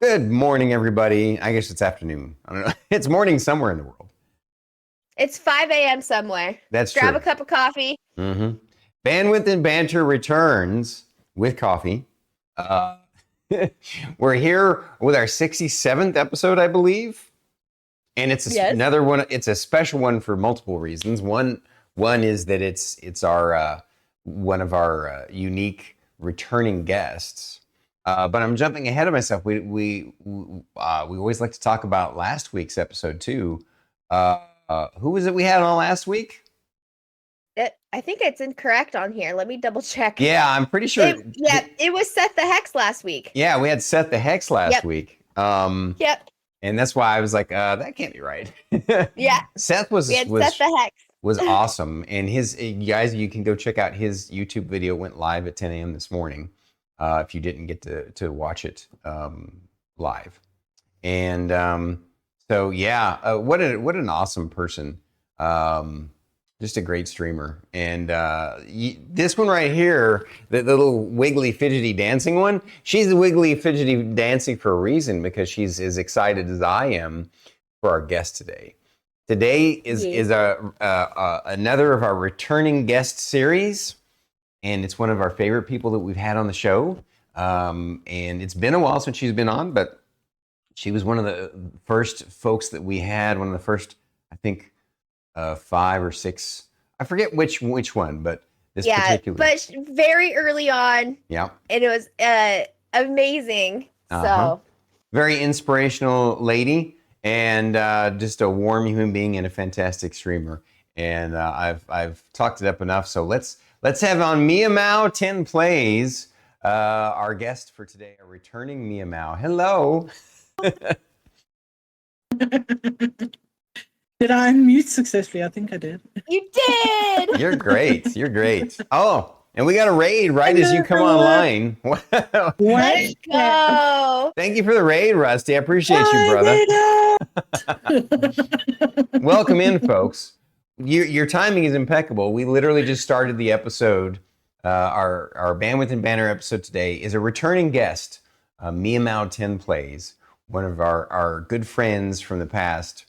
Good morning, everybody. I guess it's afternoon. I don't know. It's morning somewhere in the world. It's 5 a.m. somewhere. That's Grab true. a cup of coffee. hmm Bandwidth and Banter returns with coffee. Uh, we're here with our 67th episode, I believe, and Yes. another one. It's a special one for multiple reasons. One is that it's our one of our unique returning guests. But I'm jumping ahead of myself. We always like to talk about last week's episode too. Who was it we had on last week? I think it's incorrect on here. Let me double check. Yeah, I'm pretty sure. It was Seth the Hex last week. Yeah, we had Seth the Hex last week. Yep. And that's why I was like, that can't be right. Yeah. Seth We had Seth the Hex. was awesome, and you guys, you can go check out his YouTube video. It went live at 10 a.m. this morning. If you didn't get to watch it live, and so yeah, what an awesome person. Just a great streamer. And this one right here, the little wiggly fidgety dancing one, she's the wiggly fidgety dancing for a reason, because she's as excited as I am for our guest today. Today is another of our returning guest series, and it's one of our favorite people that we've had on the show. And it's been a while since she's been on, but she was one of the first folks that we had, one of the first, I think, 5 or 6. I forget which one, but this particular. But very early on. Yeah. And it was amazing. So very inspirational lady, and just a warm human being and a fantastic streamer. And I've talked it up enough. So let's have on miamao10plays, our guest for today, a returning miamao. Hello. Did I unmute successfully? I think I did. You did! You're great. You're great. Oh, and we got a raid right as you come online. Let's go. Thank you for the raid, Rusty. I appreciate you, brother. Welcome in, folks. Your timing is impeccable. We literally just started the episode. Our Bandwidth and Banter episode today is a returning guest, miamao10plays, one of our good friends from the past.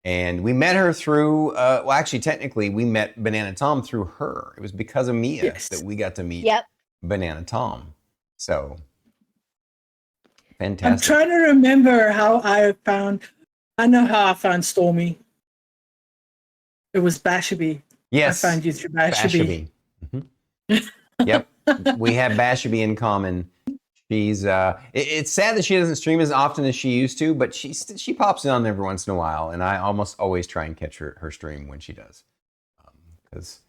And we met her through, well, actually, technically, we met Banana Tom through her. It was because of Mia that we got to meet Banana Tom. So, fantastic. I'm trying to remember I know how I found Stormy. It was Bashaby. Yes. I found you through Bashaby. Yep. We have Bashaby in common. She's it's sad that she doesn't stream as often as she used to, but she pops in on every once in a while, and I almost always try and catch her stream when she does, because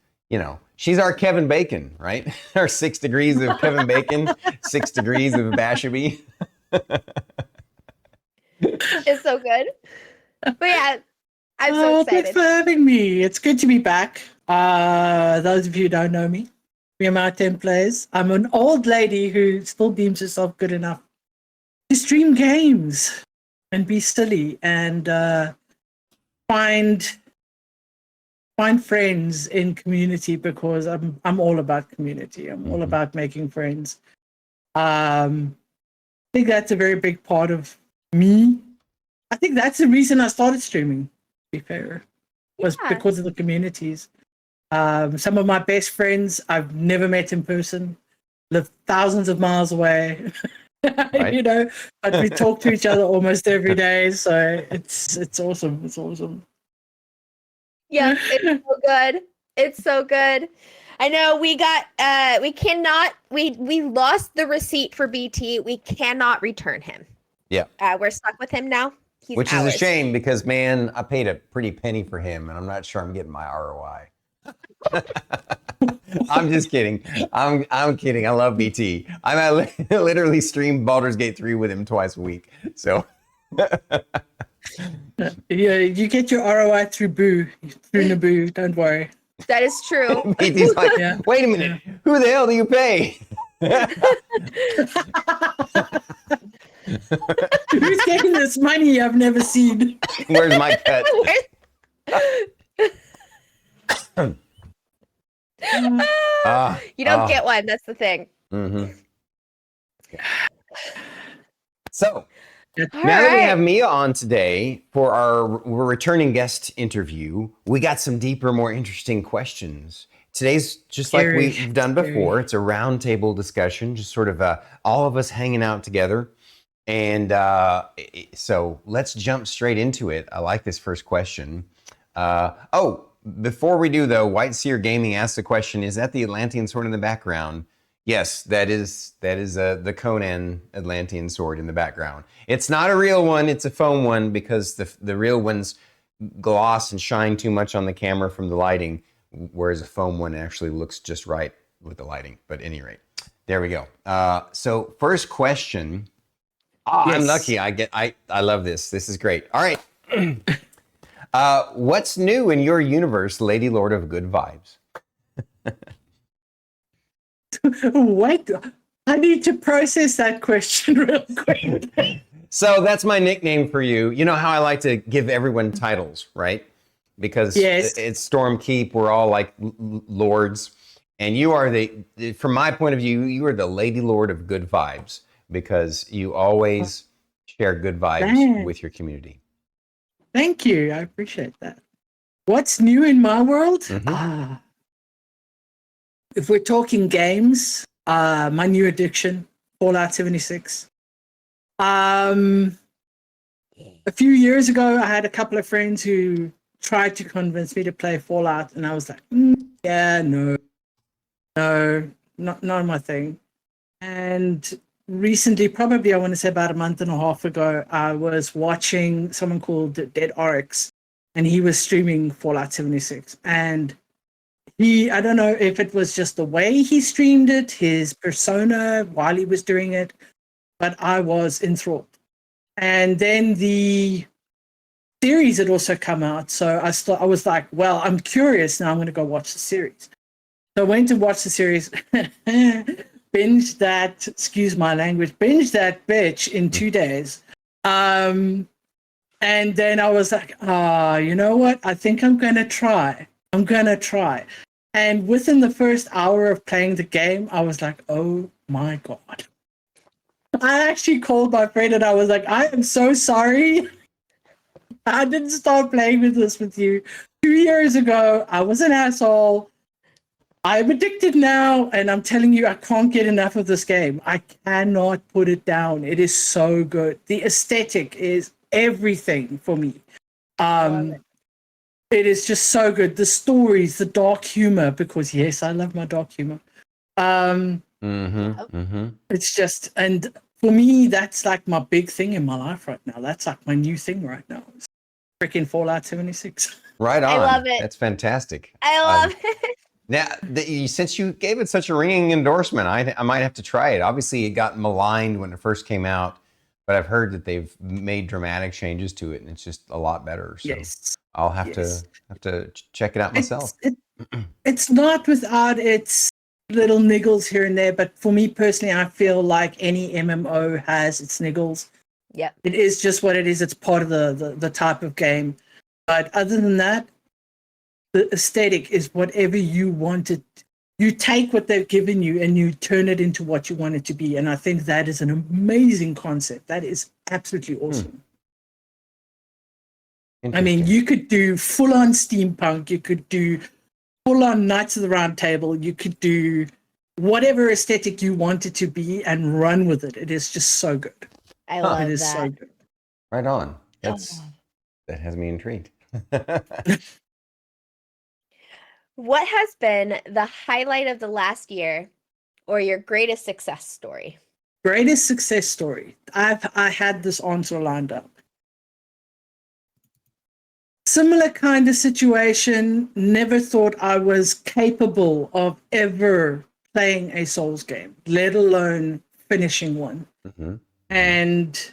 she's our Kevin Bacon, right? Our 6 degrees of Kevin Bacon, 6 degrees of Bashaby. It's so good. But yeah, I'm so excited. Thanks for having me. It's good to be back. Those of you who don't know me, miamao10plays. I'm an old lady who still deems herself good enough to stream games and be silly and find friends in community, because I'm all about community. I'm all about making friends. I think that's a very big part of me. I think that's the reason I started streaming, to be fair, was because of the communities. Some of my best friends I've never met in person, live thousands of miles away, Right. but we talk to each other almost every day. So it's awesome. It's awesome. Yeah, it's so good. It's so good. I know we lost the receipt for BT. We cannot return him. Yeah. We're stuck with him now. Which is a shame, because, man, I paid a pretty penny for him, and I'm not sure I'm getting my ROI. I'm just kidding. I'm kidding. I love BT. I literally stream Baldur's Gate 3 with him twice a week. So yeah, you get your ROI through Naboo. Don't worry. That is true. BT's like, wait a minute. Who the hell do you pay? Who's getting this money I've never seen? Where's my cut? You don't get one. That's the thing. So, All Now that we have right. Mia on today for our returning guest interview, we got some deeper, more interesting questions. Today's just like Scary. we've done before. Scary. It's a roundtable discussion, just sort of all of us hanging out together. And so let's jump straight into it. I like this first question. Before we do though, White Seer Gaming asked the question: is that the Atlantean sword in the background? Yes, that is the Conan Atlantean sword in the background. It's not a real one; it's a foam one because the real ones gloss and shine too much on the camera from the lighting, whereas a foam one actually looks just right with the lighting. But at any rate, there we go. So first question. Oh, Yes. I'm lucky. I love this. This is great. All right. What's new in your universe, Lady Lord of Good Vibes? Wait, I need to process that question real quick. So that's my nickname for you. You know how I like to give everyone titles, right? Because Yes. it's Storm Keep. We're all like lords. And you are from my point of view, you are the Lady Lord of Good Vibes because you always share good vibes Man. with your community. Thank you. I appreciate that. What's new in my world? Mhm. If we're talking games, my new addiction, Fallout 76. A few years ago, I had a couple of friends who tried to convince me to play Fallout, and I was like, yeah, no, not my thing. And recently, probably I want to say about a month and a half ago, I was watching someone called Dead Oryx, and he was streaming Fallout 76. And I don't know if it was just the way he streamed it, his persona while he was doing it, but I was enthralled. And then the series had also come out, so I was like, well, I'm curious now. I'm going to go watch the series. So I went to watch the series, binge that. Excuse my language. Binge that bitch in 2 days. And then I was like, you know what? I think I'm going to try. And within the first hour of playing the game, I was like, oh my God. I actually called my friend and I was like, I am so sorry. I didn't start playing with this with you 2 years ago. I was an asshole. I'm addicted now. And I'm telling you, I can't get enough of this game. I cannot put it down. It is so good. The aesthetic is everything for me. It is just so good. The stories, the dark humor, because yes, I love my dark humor. It's just, and for me, that's like my big thing in my life right now. That's like my new thing right now. It's freaking Fallout 76. Right on. I love it. That's fantastic. I love it. Now, since you gave it such a ringing endorsement, I might have to try it. Obviously, it got maligned when it first came out, but I've heard that they've made dramatic changes to it, and it's just a lot better. So Yes. I'll have to check it out myself. It's not without its little niggles here and there, but for me personally, I feel like any MMO has its niggles. Yep. It is just what it is. It's part of the type of game. But other than that, the aesthetic is whatever you want it. You take what they've given you and you turn it into what you want it to be. And I think that is an amazing concept. That is absolutely awesome. I mean, you could do full-on steampunk. You could do full-on Knights of the Round Table. You could do whatever aesthetic you want it to be and run with it. It is just so good. I love It is that. so good. Right on. That has me intrigued. What has been the highlight of the last year or your greatest success story? Greatest success story. I had this answer lined up. Similar kind of situation. Never thought I was capable of ever playing a Souls game, let alone finishing one. And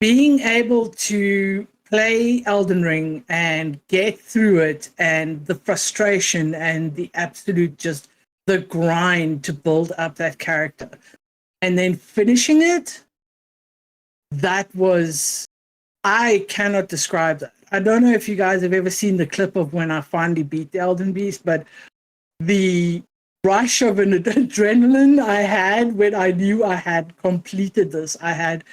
being able to play Elden Ring and get through it, and the frustration and the absolute just the grind to build up that character, and then finishing it, that was, I cannot describe that. I don't know if you guys have ever seen the clip of when I finally beat the Elden Beast, but the rush of an adrenaline I had when I knew I had completed this. I had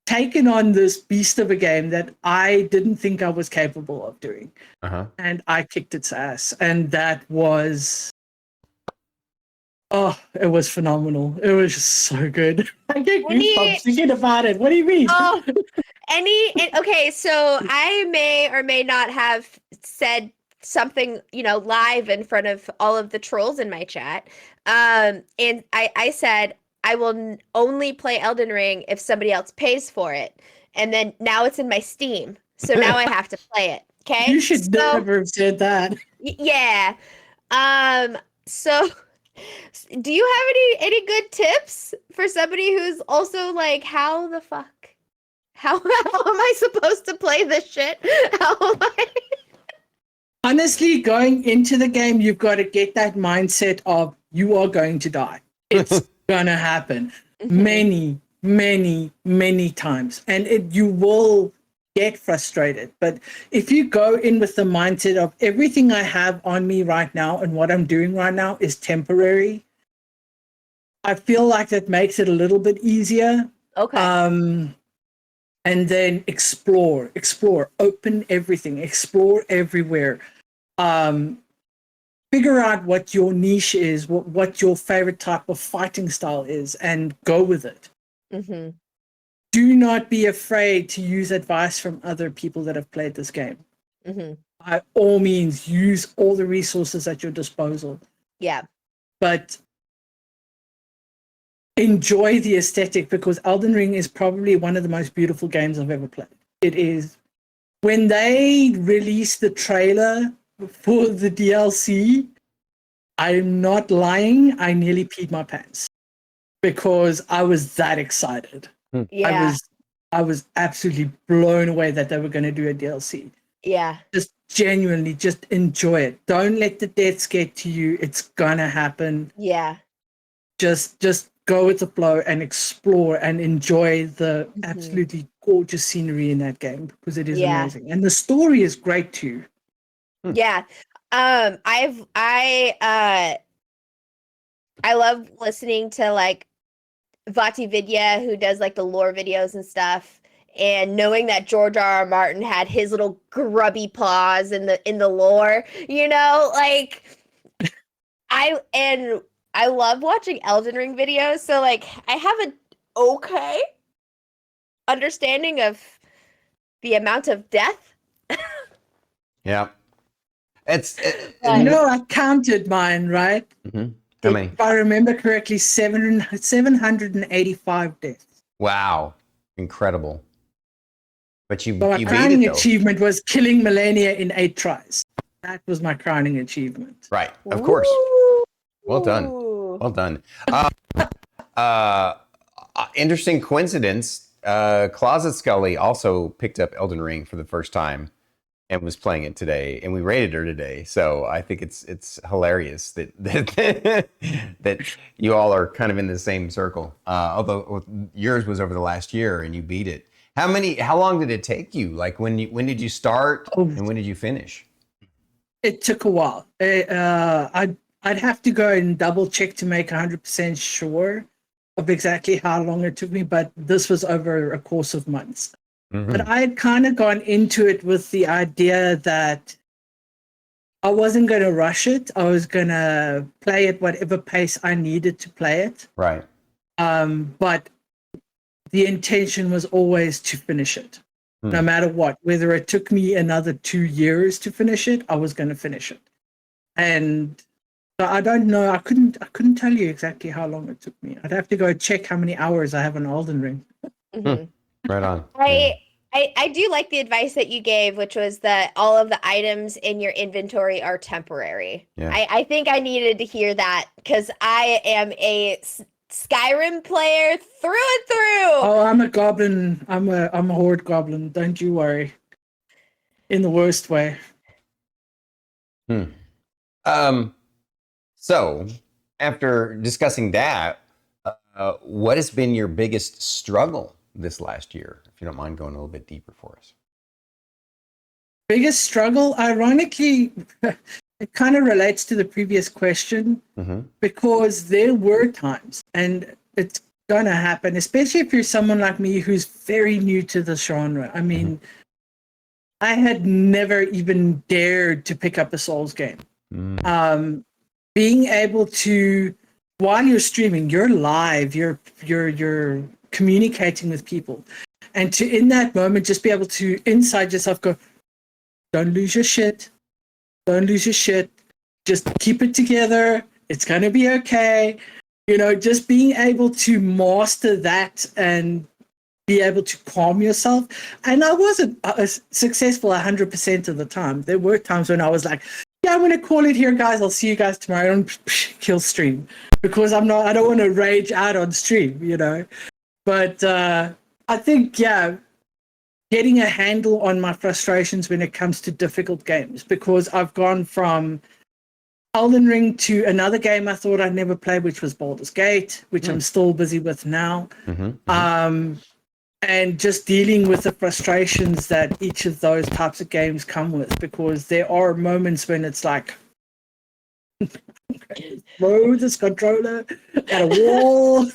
taken on this beast of a game that I didn't think I was capable of doing. And I kicked its ass. And that was, it was phenomenal. It was just so good. I get goosebumps thinking about it. What do you mean? Oh, okay, so I may or may not have said something, live in front of all of the trolls in my chat. And I said, I will only play Elden Ring if somebody else pays for it. And then now it's in my Steam. So now I have to play it. Okay. You should never have said that. Yeah. So do you have any good tips for somebody who's also like, how the fuck? How am I supposed to play this shit? How am I? Honestly, going into the game, you've got to get that mindset of you are going to die. It's gonna happen many, many, many times, and you will get frustrated. But if you go in with the mindset of everything I have on me right now and what I'm doing right now is temporary, I feel like that makes it a little bit easier. Okay. And then explore, open everything, explore everywhere. Figure out what your niche is, what your favorite type of fighting style is, and go with it. Mm-hmm. Do not be afraid to use advice from other people that have played this game. Mm-hmm. By all means, use all the resources at your disposal. Yeah. But enjoy the aesthetic, because Elden Ring is probably one of the most beautiful games I've ever played. It is. When they released the trailer for the DLC, I'm not lying, I nearly peed my pants because I was that excited. Yeah. I was absolutely blown away that they were going to do a DLC. Yeah. Just genuinely, just enjoy it. Don't let the deaths get to you. It's gonna happen. Yeah. Just go with the flow and explore and enjoy the absolutely gorgeous scenery in that game, because it is amazing. And the story is great too. Yeah. I love listening to like Vati Vidya, who does like the lore videos and stuff, and knowing that George R.R. Martin had his little grubby paws in the lore, like I love watching Elden Ring videos, so like I have an okay understanding of the amount of death. Yeah. I counted mine, right? Mm-hmm. How many? If I remember correctly, 785 deaths. Wow. Incredible. But you my beat crowning it, though. achievement was killing Melania in 8 tries. That was my crowning achievement. Right. Of course. Ooh. Well done. Well done. Interesting coincidence. Closet Scully also picked up Elden Ring for the first time and was playing it today, and we rated her today. So I think it's hilarious that that you all are kind of in the same circle. Although yours was over the last year and you beat it. How long did it take you? Like when did you start and when did you finish? It took a while. I'd have to go and double check to make 100% sure of exactly how long it took me, but this was over a course of months. Mm-hmm. But I had kind of gone into it with the idea that I wasn't going to rush it. I was going to play at whatever pace I needed to play it. Right. But the intention was always to finish it, no matter what. Whether it took me another 2 years to finish it, I was going to finish it. And so I don't know. I couldn't tell you exactly how long it took me. I'd have to go check how many hours I have on Elden Ring. Mm-hmm. Right on. I do like the advice that you gave, which was that all of the items in your inventory are temporary. Yeah. I think I needed to hear that because I am a Skyrim player through and through. Oh, I'm a goblin. I'm a horde goblin. Don't you worry. In the worst way. So after discussing that, what has been your biggest struggle this last year? If you don't mind going a little bit deeper for us. Biggest struggle, ironically, it kind of relates to the previous question, because there were times, and it's going to happen, especially if you're someone like me who's very new to the genre. I mean, I had never even dared to pick up a Souls game. Being able to, while you're streaming, you're live, you're communicating with people, and to in that moment just be able to inside yourself go, don't lose your shit, don't lose your shit, just keep it together, it's gonna be okay. Just being able to master that and be able to calm yourself. And I wasn't successful 100% of the time. There were times when I was like, yeah, I'm going to call it here, guys. I'll see you guys tomorrow, and kill stream, because I don't want to rage out on stream, But I think, getting a handle on my frustrations when it comes to difficult games, because I've gone from Elden Ring to another game I thought I'd never play, which was Baldur's Gate, which I'm still busy with now. And just dealing with the frustrations that each of those types of games come with, because there are moments when it's like, throw this controller at a wall,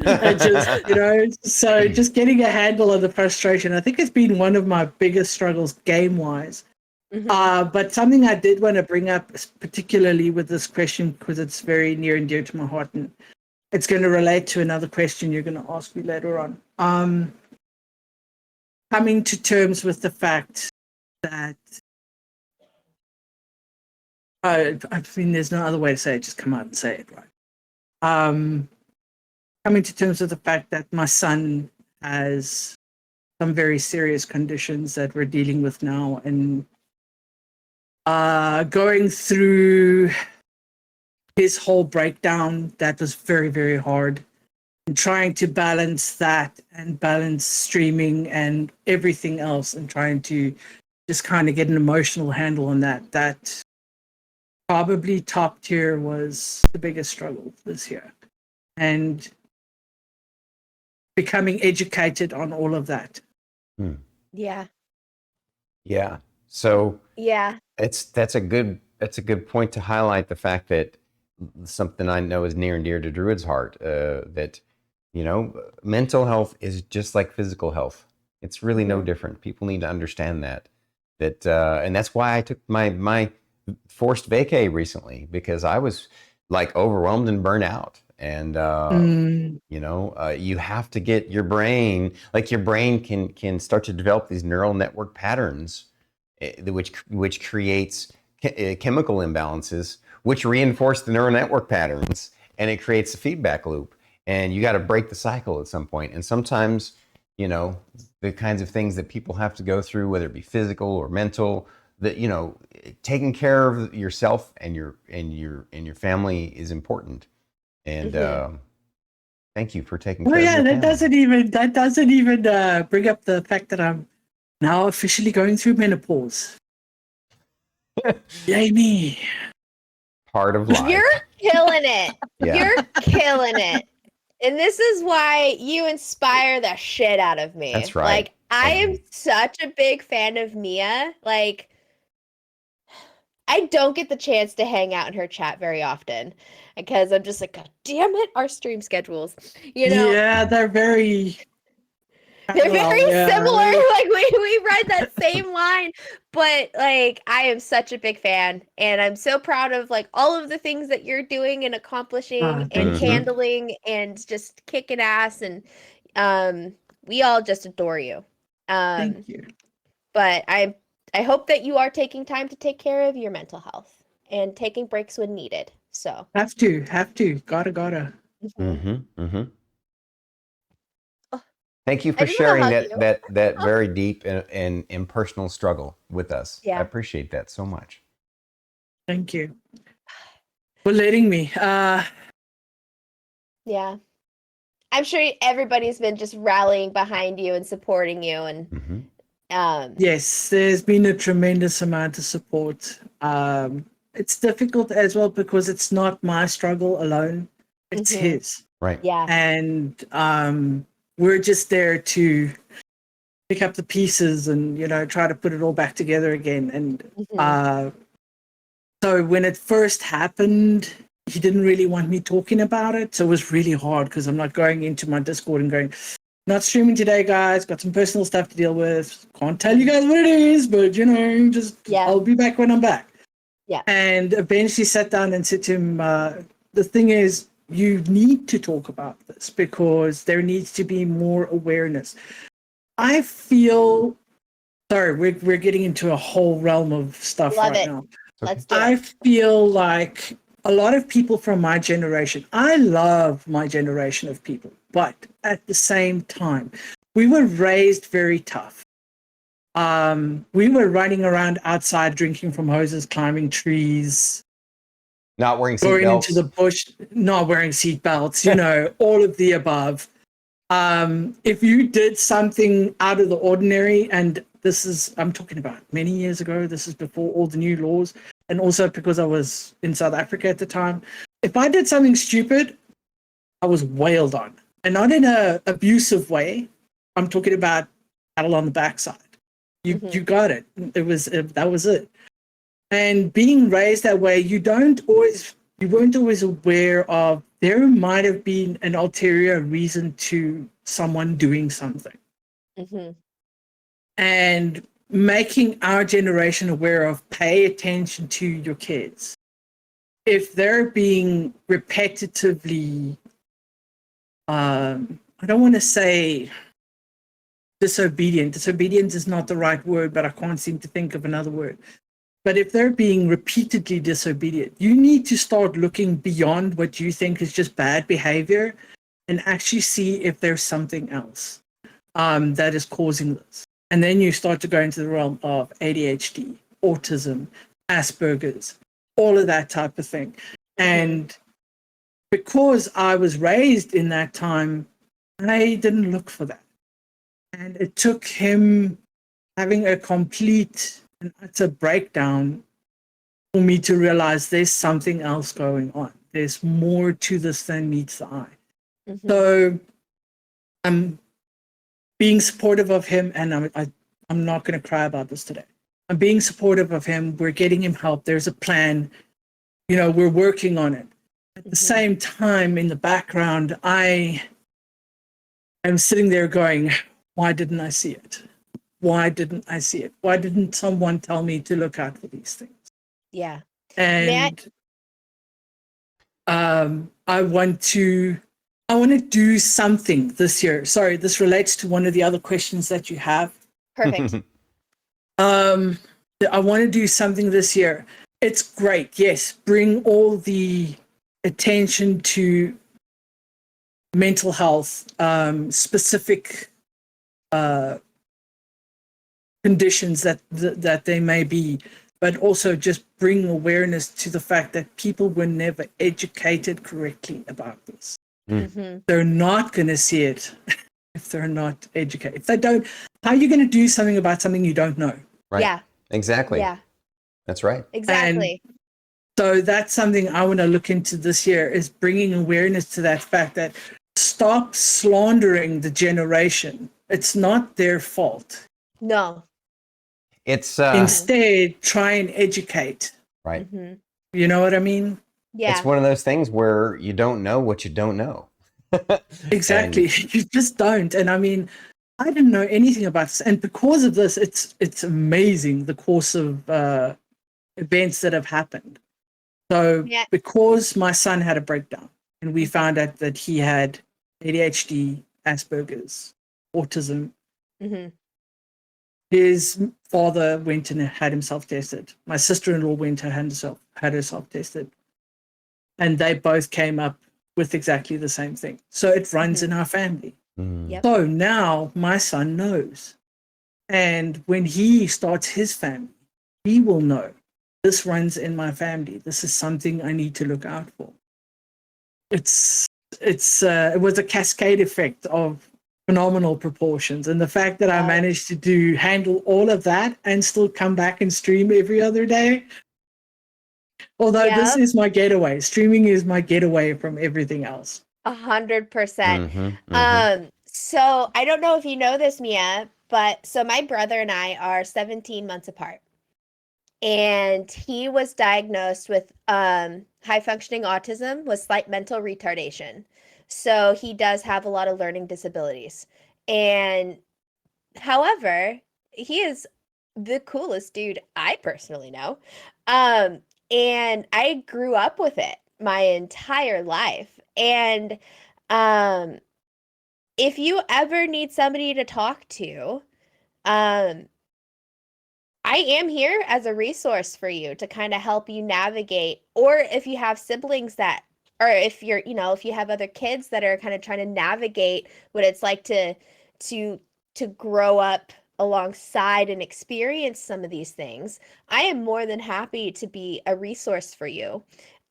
and just, so just getting a handle of the frustration, I think it's been one of my biggest struggles game-wise. But something I did want to bring up, particularly with this question, because it's very near and dear to my heart, and it's going to relate to another question you're going to ask me later on. Coming to terms with the fact that, I mean, there's no other way to say it, just come out and say it, right? Coming to terms with the fact that my son has some very serious conditions that we're dealing with now, and going through his whole breakdown, that was very, very hard. And trying to balance that and balance streaming and everything else, and trying to just kind of get an emotional handle on that. That probably top tier was the biggest struggle this year. And becoming educated on all of that. Yeah. Yeah. So Yeah. that's a good point to highlight the fact that something I know is near and dear to Druid's heart, that mental health is just like physical health. It's really no different. People need to understand that, and that's why I took my forced vacay recently, because I was like overwhelmed and burnt out. And you have to get your brain, like your brain can start to develop these neural network patterns, which creates chemical imbalances, which reinforce the neural network patterns, and it creates a feedback loop. And you got to break the cycle at some point. And sometimes, the kinds of things that people have to go through, whether it be physical or mental, that taking care of yourself and your family is important. And thank you for taking care of your family. That doesn't even bring up the fact that I'm now officially going through menopause. Yay me! Part of life. You're killing it. Yeah. You're killing it. And this is why you inspire the shit out of me. That's right. Like, I am such a big fan of Mia. Like, I don't get the chance to hang out in her chat very often, because I'm just like, God damn it, our stream schedules. Yeah, they're very similar. Like, we ride that same line. But like, I am such a big fan, and I'm so proud of like all of the things that you're doing and accomplishing and handling and just kicking ass, and we all just adore you. Thank you. But I hope that you are taking time to take care of your mental health and taking breaks when needed. So have to gotta. Thank you for sharing that very deep and personal struggle with us. Yeah. I appreciate that so much. Thank you for letting me. Yeah. I'm sure everybody's been just rallying behind you and supporting you, and yes, there's been a tremendous amount of support. It's difficult as well, because it's not my struggle alone, it's his. Right. Yeah. And we're just there to pick up the pieces and try to put it all back together again. And so when it first happened, he didn't really want me talking about it. So it was really hard because I'm not going into my Discord and going, not streaming today, guys. Got some personal stuff to deal with. Can't tell you guys what it is, but just I'll be back when I'm back. Yeah. And eventually sat down and said to him, the thing is, you need to talk about this because there needs to be more awareness. I feel, sorry, we're getting into a whole realm of stuff now. Let's do I it. feel like a lot of people from my generation, I love my generation of people, but at the same time, we were raised very tough. We were running around outside, drinking from hoses, climbing trees, not wearing going seatbelts, into the bush, not wearing seatbelts, all of the above. If you did something out of the ordinary, and I'm talking about many years ago, this is before all the new laws, and also because I was in South Africa at the time, if I did something stupid, I was wailed on, and not in an abusive way. I'm talking about paddle on the backside. You got it. That was it. And being raised that way, you weren't always aware of there might have been an ulterior reason to someone doing something. And making our generation aware of pay attention to your kids. If they're being repetitively, I don't want to say disobedient. Disobedience is not the right word, but I can't seem to think of another word. But if they're being repeatedly disobedient, you need to start looking beyond what you think is just bad behavior and actually see if there's something else that is causing this. And then you start to go into the realm of ADHD, autism, Asperger's, all of that type of thing. And because I was raised in that time, I didn't look for that. And it took him having a complete and utter breakdown for me to realize there's something else going on. There's more to this than meets the eye. So I'm being supportive of him, and I'm not going to cry about this today. I'm being supportive of him. We're getting him help. There's a plan. We're working on it. At the same time, in the background, I am sitting there going, why didn't I see it? Why didn't I see it? Why didn't someone tell me to look out for these things? Yeah. And I want to do something this year. Sorry, this relates to one of the other questions that you have. Perfect. I want to do something this year. It's great. Yes. Bring all the attention to mental health, specific conditions that they may be, but also just bring awareness to the fact that people were never educated correctly about this. They're not going to see it if they're not educated. If they don't, how are you going to do something about something you don't know? Right. Yeah. Exactly. Yeah. That's right. Exactly. And so that's something I want to look into this year, is bringing awareness to that fact that stop slandering the generation. It's not their fault. No. It's instead try and educate. Right. You know what I mean? Yeah. It's one of those things where you don't know what you don't know. Exactly. You just don't. And I mean, I didn't know anything about this. And because of this, it's amazing the course of events that have happened. So because my son had a breakdown and we found out that he had ADHD, Asperger's, autism, his father went and had himself tested. My sister-in-law went and had herself tested. And they both came up with exactly the same thing. So it runs in our family. Yep. So now my son knows. And when he starts his family, he will know, this runs in my family. This is something I need to look out for. It was a cascade effect of phenomenal proportions. And the fact that I managed to handle all of that and still come back and stream every other day. Although this is my getaway. Streaming is my getaway from everything else. 100%. So I don't know if you know this, Mia, but so my brother and I are 17 months apart. and he was diagnosed with high functioning autism with slight mental retardation. So he does have a lot of learning disabilities. And however, he is the coolest dude I personally know. Um, and I grew up with it my entire life. And um, if you ever need somebody to talk to, um, I am here as a resource for you to kind of help you navigate, or if you have siblings that, or if you're, if you have other kids that are kind of trying to navigate what it's like to to grow up alongside and experience some of these things, I am more than happy to be a resource for you.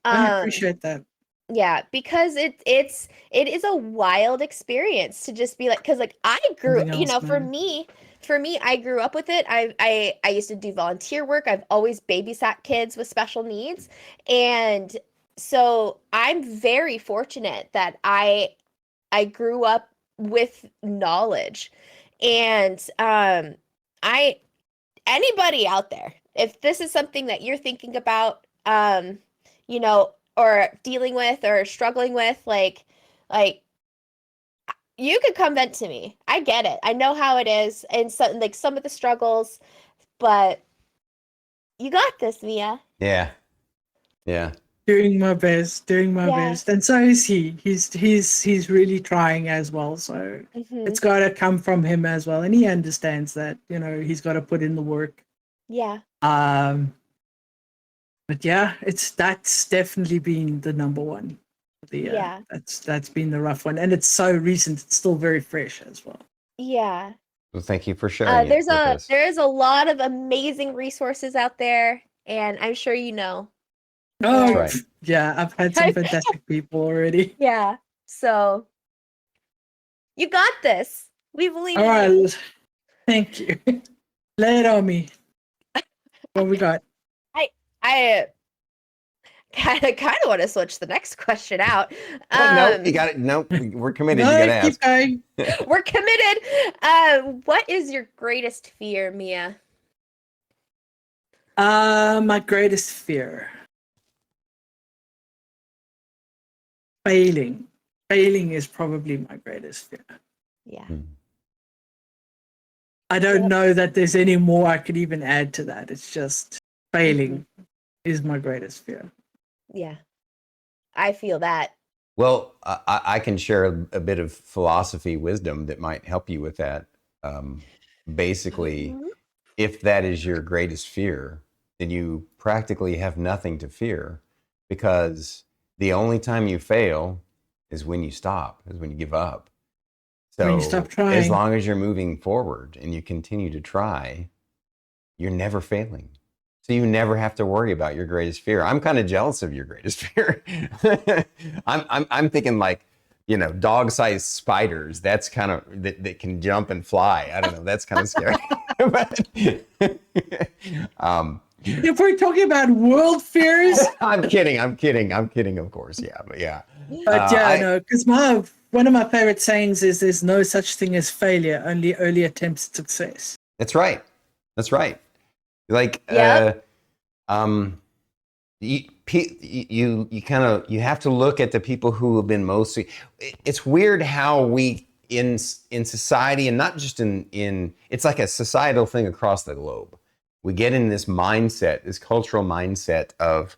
I Um, appreciate that. yeah, because it is a wild experience to just be like, because like I grew, Something else, man. for me, I grew up with it. I used to do volunteer work. I've always babysat kids with special needs, and so I'm very fortunate that I grew up with knowledge, and I anybody out there, if this is something that you're thinking about, or dealing with or struggling with, like you could come vent to me. I get it. I know how it is, and some of the struggles, but you got this, Mia. Yeah. Yeah. Doing my best, Yeah. and so is he. He's really trying as well. So Mm-hmm. it's got to come from him as well, and he understands that. He's got to put in the work. Yeah. But yeah, that's definitely been the number one. Yeah. That's been the rough one, and it's so recent. It's still very fresh as well. Yeah. Well, thank you for sharing it There's with a us. there is a lot of amazing resources out there, and I'm sure you know. Oh, right. Yeah, I've had some fantastic people already. Yeah. So you got this. We believe All in you. right, thank you. Lay it on me. What we got? I kind of want to switch the next question out. What? No, you got it. No, we're committed. You got No, to keep ask. going. We're committed. What is your greatest fear, Mia? My greatest fear. Failing. Failing is probably my greatest fear. Yeah. I don't Yep. know that there's any more I could even add to that. It's just failing is my greatest fear. Yeah. I feel that. Well, I can share a bit of philosophy wisdom that might help you with that. Basically, if that is your greatest fear, then you practically have nothing to fear, because the only time you fail is when you stop, is when you give up. When you stop So trying. as long as you're moving forward and you continue to try, you're never failing. So you never have to worry about your greatest fear. I'm kind of jealous of your greatest fear. I'm thinking like, dog-sized spiders. That's kind of that can jump and fly. I don't know. That's kind of scary. But, If we're talking about world fears, I'm kidding. Of course. Yeah, but yeah. but no, because one of my favorite sayings is there's no such thing as failure, only early attempts at success. That's right. That's right. Like, Yep. you have to look at the people who have been most. It's weird how we in society, and not just in it's like a societal thing across the globe. We get in this mindset, this cultural mindset of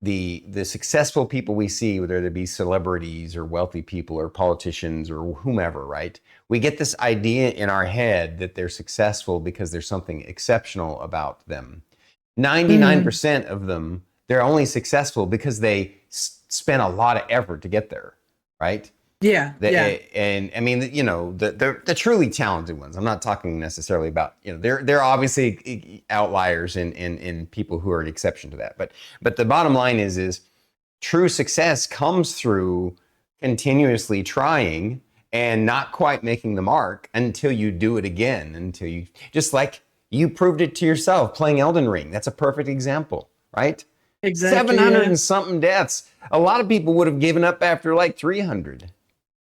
the successful people we see, whether they be celebrities or wealthy people or politicians or whomever, right? We get this idea in our head that they're successful because there's something exceptional about them. 99% of them, they're only successful because they spent a lot of effort to get there, right? Yeah. And I mean, the truly talented ones. I'm not talking necessarily about, they're obviously outliers in people who are an exception to that. But the bottom line is true success comes through continuously trying and not quite making the mark until you do it again, until you, just like you proved it to yourself playing Elden Ring. That's a perfect example, right? Exactly. 700 and something deaths. A lot of people would have given up after like 300.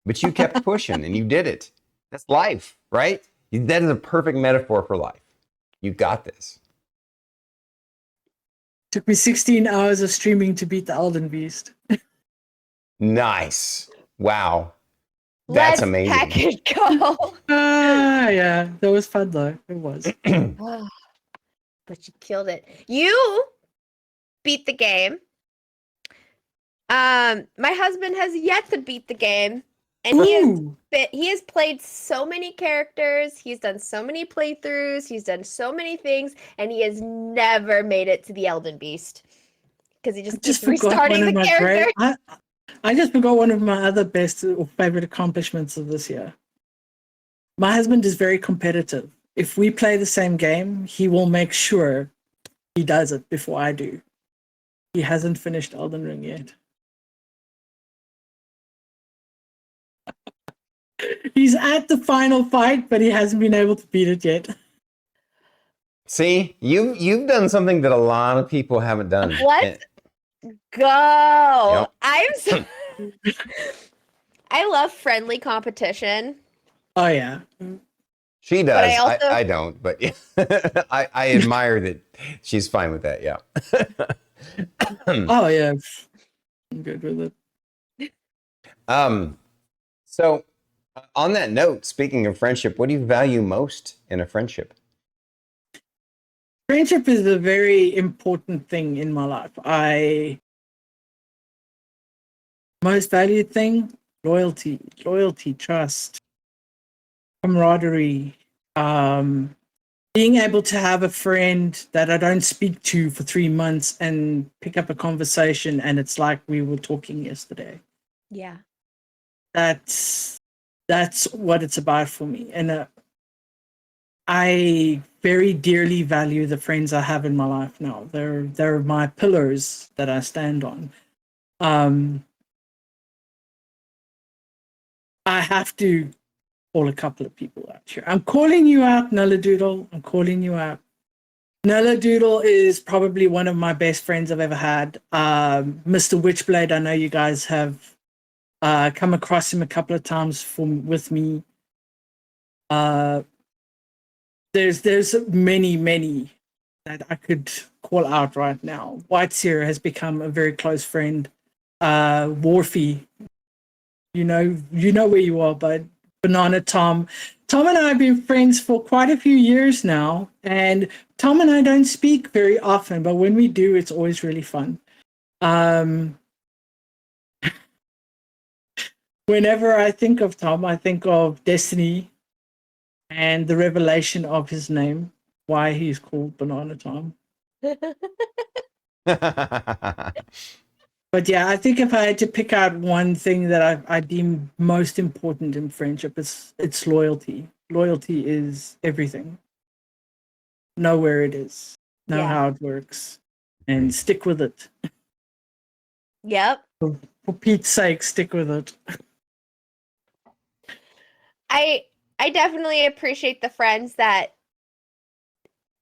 But you kept pushing and you did it. That's life, right? That is a perfect metaphor for life. You got this. Took me 16 hours of streaming to beat the Elden Beast. Nice. Wow. That's Let's amazing. pack it go. Yeah, that was fun though. It was. But you killed it. You beat the game. My husband has yet to beat the game, and he has played so many characters. He's done so many playthroughs. He's done so many things, and he has never made it to the Elden Beast because he just keeps restarting the character. I just forgot one of my other best or favorite accomplishments of this year. My husband is very competitive. If we play the same game, he will make sure he does it before I do. He hasn't finished Elden Ring yet. He's at the final fight, but he hasn't been able to beat it yet. See, you've done something that a lot of people haven't done. Let's go. Yep. I love friendly competition. Oh yeah. She does. But I don't, but yeah. I admire that she's fine with that. Yeah. Oh yeah. I'm good with it. So on that note, speaking of friendship, what do you value most in a friendship? Friendship is a very important thing in my life. Most valued thing, loyalty, trust, camaraderie, being able to have a friend that I don't speak to for 3 months and pick up a conversation and it's like we were talking yesterday. Yeah. That's what it's about for me. And I very dearly value the friends I have in my life now. They're my pillars that I stand on. I have to call a couple of people out here. I'm calling you out, Nulladoodle. I'm calling you out. Nulladoodle is probably one of my best friends I've ever had. Mr. Witchblade, I know you guys have come across him a couple of times with me. There's many that I could call out right now. Whiteseer has become a very close friend. Warfy, you know where you are, bud. Banana Tom. Tom and I have been friends for quite a few years now, and Tom and I don't speak very often, but when we do, it's always really fun. Whenever I think of Tom, I think of Destiny and the revelation of his name, why he's called Banana Tom. But yeah, I think if I had to pick out one thing that I deem most important in friendship, it's loyalty. Loyalty is everything. Know where it is. Know how it works. And stick with it. Yep. For Pete's sake, stick with it. I definitely appreciate the friends that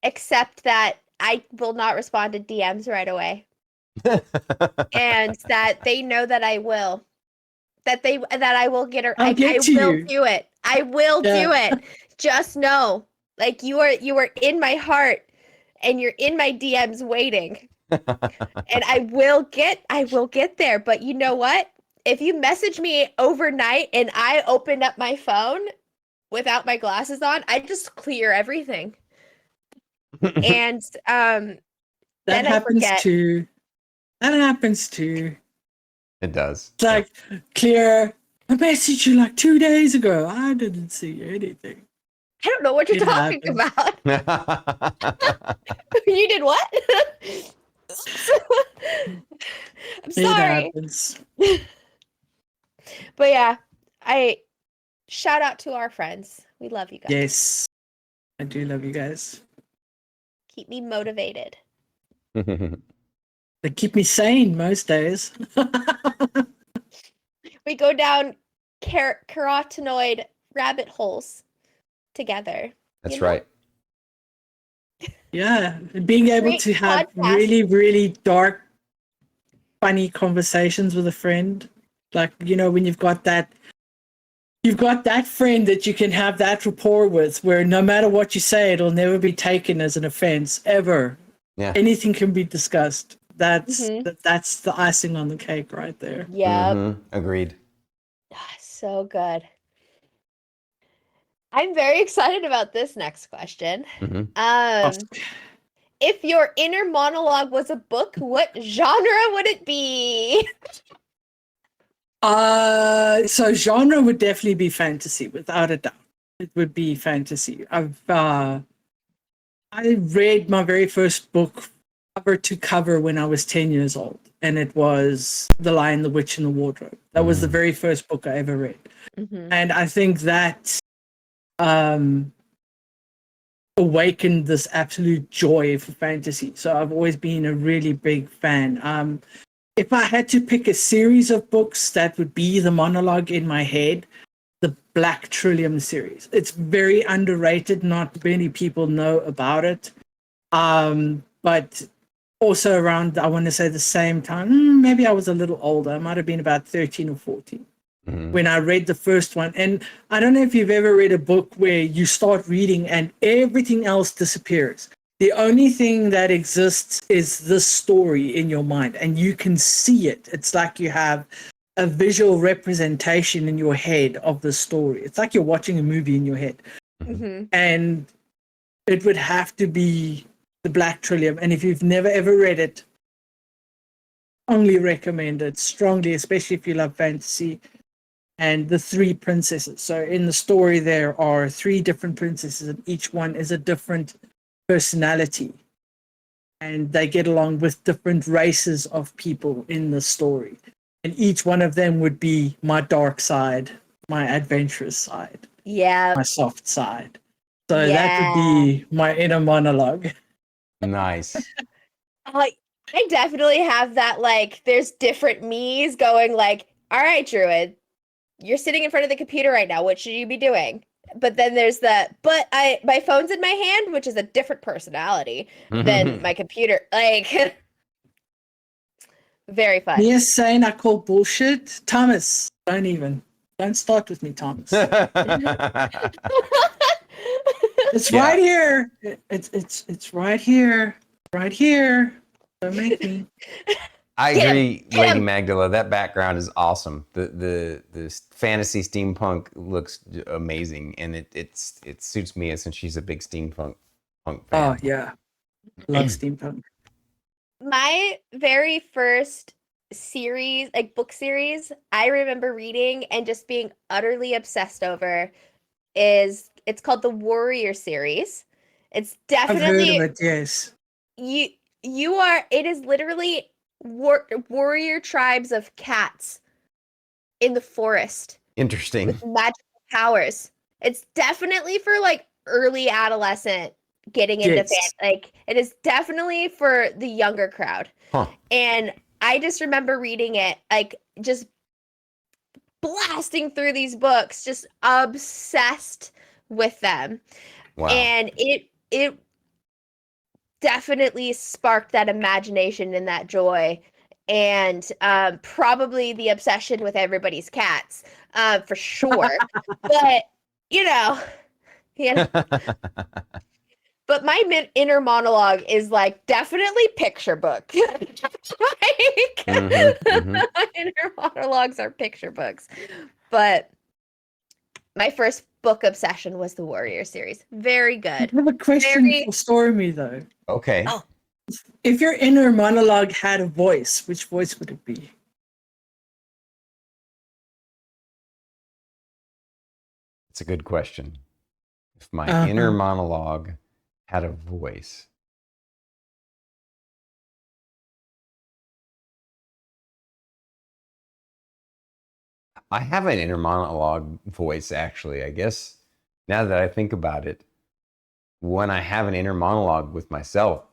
accept that I will not respond to DMs right away. And that they know that I will. That I will get her. I will do it. I will do it. Just know. Like you are in my heart and you're in my DMs waiting. And I will get there. But you know what? If you message me overnight and I open up my phone without my glasses on, I just clear everything. And that then happens I forget. too. That happens too. It does. It's like, clear. I messaged you like 2 days ago. I didn't see anything. I don't know what you're talking about. You did what? I'm sorry. It happens. But yeah, I shout out to our friends. We love you guys. Yes, I do love you guys. Keep me motivated. They keep me sane most days. We go down carotenoid rabbit holes together. That's right. Yeah, being able Great to have podcast. really, really dark, funny conversations with a friend. Like, when you've got that friend that you can have that rapport with, where no matter what you say, it'll never be taken as an offense, ever. Yeah. anything can be discussed. That's Mhm. that's the icing on the cake right there. Yep. Agreed. So good. I'm very excited about this next question. If your inner monologue was a book, what genre would it be? So genre would definitely be fantasy, without a doubt. It would be fantasy. I read my very first book cover to cover when I was 10 years old, and it was The Lion, the Witch, and the Wardrobe. That was the very first book I ever read. And I think that awakened this absolute joy for fantasy. So I've always been a really big fan. If I had to pick a series of books, that would be the monologue in my head, the Black Trillium series. It's very underrated. Not many people know about it. But also around, I want to say the same time, maybe I was a little older. I might have been about 13 or 14 when I read the first one. And I don't know if you've ever read a book where you start reading and everything else disappears. The only thing that exists is this story in your mind, and you can see it. It's like you have a visual representation in your head of the story. It's like you're watching a movie in your head. And it would have to be the Black Trillium. And if you've never ever read it, strongly recommend it strongly, especially if you love fantasy. And the three princesses. So in the story, there are three different princesses, and each one is a different personality. And they get along with different races of people in the story. And each one of them would be my dark side, my adventurous side, my soft side. So that would be my inner monologue. Nice. I definitely have that, like, there's different me's going like, all right, Druid, you're sitting in front of the computer right now. What should you be doing? But then there's my phone's in my hand, which is a different personality than my computer. Like, very fun. Me is saying I call bullshit. Thomas, don't start with me, Thomas. It's right here. It's right here. Right here. Don't make me. I agree, Lady Magdala. That background is awesome. The fantasy steampunk looks amazing, and it suits Mia since she's a big steampunk fan. Oh yeah, love steampunk. My very first series, like book series, I remember reading and just being utterly obsessed over it's called the Warrior series. It's definitely I've heard of it. Yes. It is literally warrior tribes of cats in the forest. Interesting. With magical powers. It's definitely for like early adolescent getting into like it is definitely for the younger crowd. And I just remember reading it, like just blasting through these books, just obsessed with them. Wow. And it definitely sparked that imagination and that joy, and probably the obsession with everybody's cats, for sure. But but my inner monologue is like definitely picture book. My inner monologues are picture books. But my first book obsession was the Warrior series. Very good. I have a question for Stormy, though. Okay. Oh. If your inner monologue had a voice, which voice would it be? It's a good question. If my inner monologue had a voice. I have an inner monologue voice, actually. I guess now that I think about it, when I have an inner monologue with myself,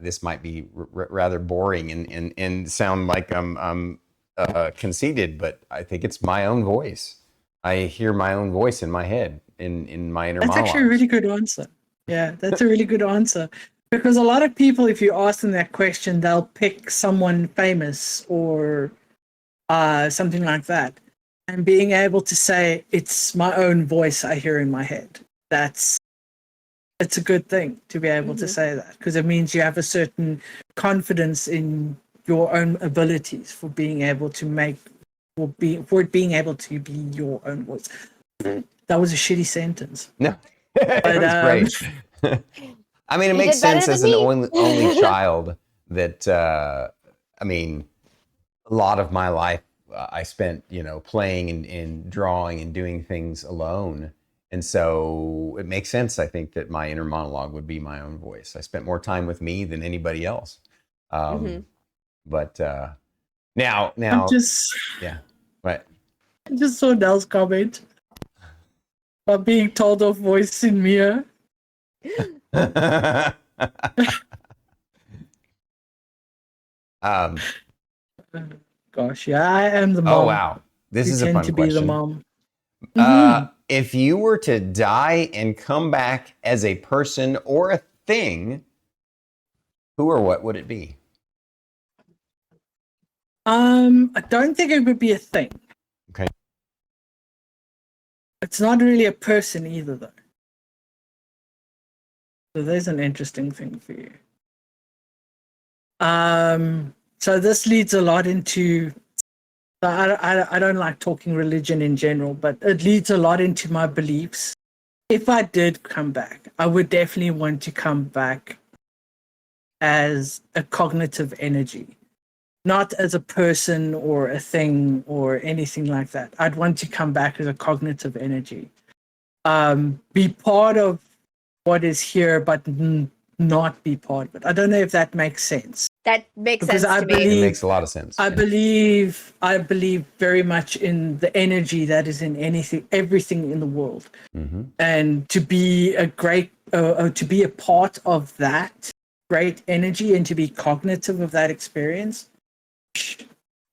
this might be rather boring and sound like I'm conceited, but I think it's my own voice. I hear my own voice in my head, in my inner monologue. That's actually a really good answer. Yeah, that's a really good answer. Because a lot of people, if you ask them that question, they'll pick someone famous or something like that. And being able to say, it's my own voice I hear in my head. That's it's a good thing to be able to say that, because it means you have a certain confidence in your own abilities for being able to make, for it being able to be your own voice. That was a shitty sentence. No, it was great. I mean, it You makes did better sense than as an me. only child that, I mean, a lot of my life I spent, playing and drawing and doing things alone. And so it makes sense, I think, that my inner monologue would be my own voice. I spent more time with me than anybody else. But now, yeah, right. I just saw Nell's comment about being told off voice in Mia. Gosh, yeah, I am the mom. Oh, wow. This is a fun tend to be the question. mom. If you were to die and come back as a person or a thing, who or what would it be? I don't think it would be a thing. Okay. It's not really a person either, though. So there's an interesting thing for you. So this leads a lot into. I don't like talking religion in general, but it leads a lot into my beliefs. If I did come back, I would definitely want to come back as a cognitive energy, not as a person or a thing or anything like that. I'd want to come back as a cognitive energy. Be part of what is here, but not be part of it. I don't know if that makes sense. That makes Because sense I to believe- me. It makes a lot of sense. I believe very much in the energy that is in everything in the world, and to be a great, to be a part of that great energy and to be cognitive of that experience.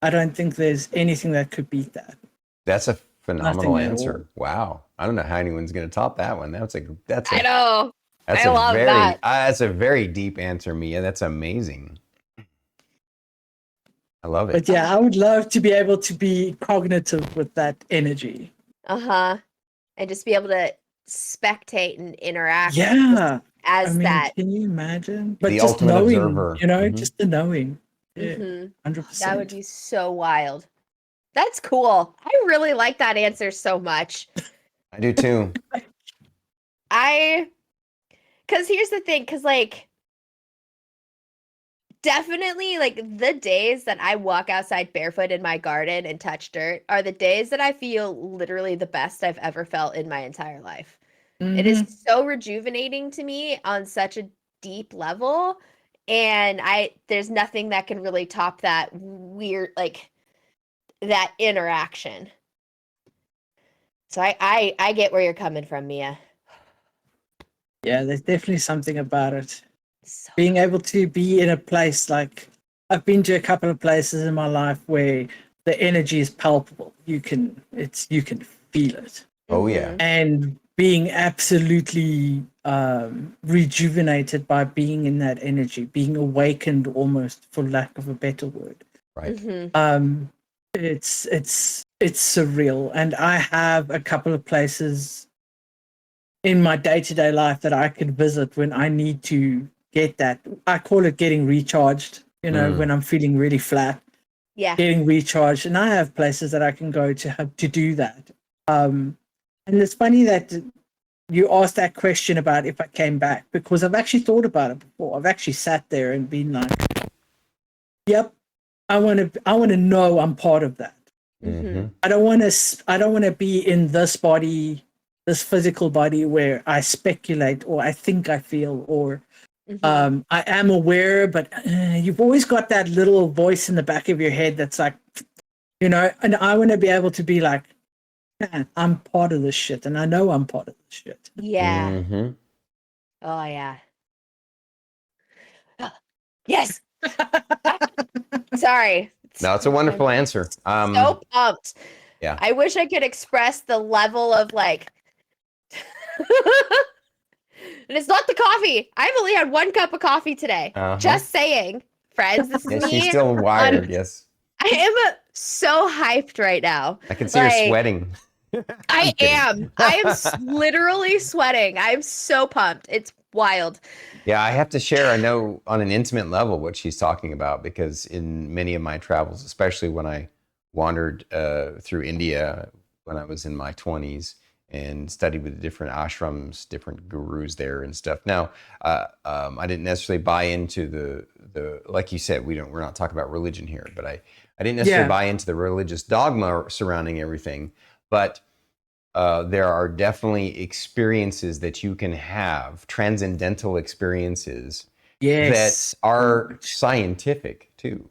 I don't think there's anything that could beat that. That's a phenomenal Nothing at answer. Wow. I don't know how anyone's going to top that one. I know. I love very, that. That's a very deep answer, Mia. That's amazing. I love it. But yeah, I would love to be able to be cognitive with that energy. And just be able to spectate and interact. Yeah. As that. Can you imagine? But The just ultimate knowing, observer. just the knowing. Yeah, 100%. That would be so wild. That's cool. I really like that answer so much. I do too. Because here's the thing, definitely, the days that I walk outside barefoot in my garden and touch dirt are the days that I feel literally the best I've ever felt in my entire life. It is so rejuvenating to me on such a deep level, and there's nothing that can really top that weird, that interaction. So I get where you're coming from, Mia. Yeah, there's definitely something about it. So Being able to be in a place I've been to a couple of places in my life where the energy is palpable. You can feel it. Oh, yeah. And being absolutely rejuvenated by being in that energy, being awakened almost, for lack of a better word. Right. It's surreal. And I have a couple of places in my day-to-day life that I could visit when I need to get that. I call it getting recharged, when I'm feeling really flat. Yeah. Getting recharged. And I have places that I can go to do that. And it's funny that you asked that question about if I came back, because I've actually thought about it before. I've actually sat there and been like, yep, I want to know I'm part of that. I don't want to be in this body, this physical body where I speculate or I think I feel, or I am aware, but you've always got that little voice in the back of your head that's like, and I want to be able to be like, man, I'm part of this shit, and I know I'm part of this shit. Yeah. Oh, yeah. Yes. Sorry. No, it's a wonderful answer. So pumped. Yeah. I wish I could express the level of and it's not the coffee. I've only had one cup of coffee today. Just saying, friends. This is Yeah, me. she's still wired. Yes. I am so hyped right now. I can see her sweating. I kidding. am. I am literally sweating. I'm so pumped. It's wild. Yeah, I have to share, I know on an intimate level what she's talking about, because in many of my travels, especially when I wandered through India when I was in my 20s and studied with different ashrams, different gurus there and stuff. Now, I didn't necessarily buy into the like you said, we're not talking about religion here, but I didn't necessarily Yeah. buy into the religious dogma surrounding everything, but there are definitely experiences that you can have, transcendental experiences that Yes. are scientific too.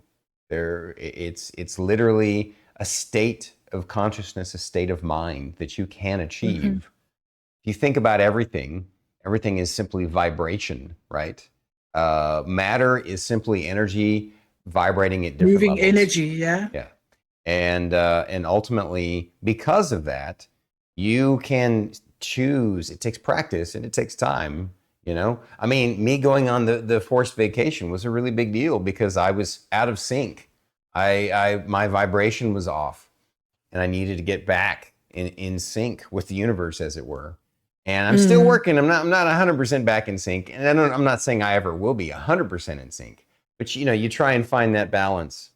It's literally a state of consciousness, a state of mind that you can achieve. Mhm. If you think about everything, everything is simply vibration, right? Matter is simply energy vibrating at different Moving levels. energy, yeah. Yeah. And ultimately, because of that, you can choose. It takes practice and it takes time. I mean, me going on the forced vacation was a really big deal because I was out of sync. My vibration was off, and I needed to get back in sync with the universe, as it were. And I'm still Mm. working. I'm not 100% back in sync, and I'm not saying I ever will be 100% in sync. But you try and find that balance.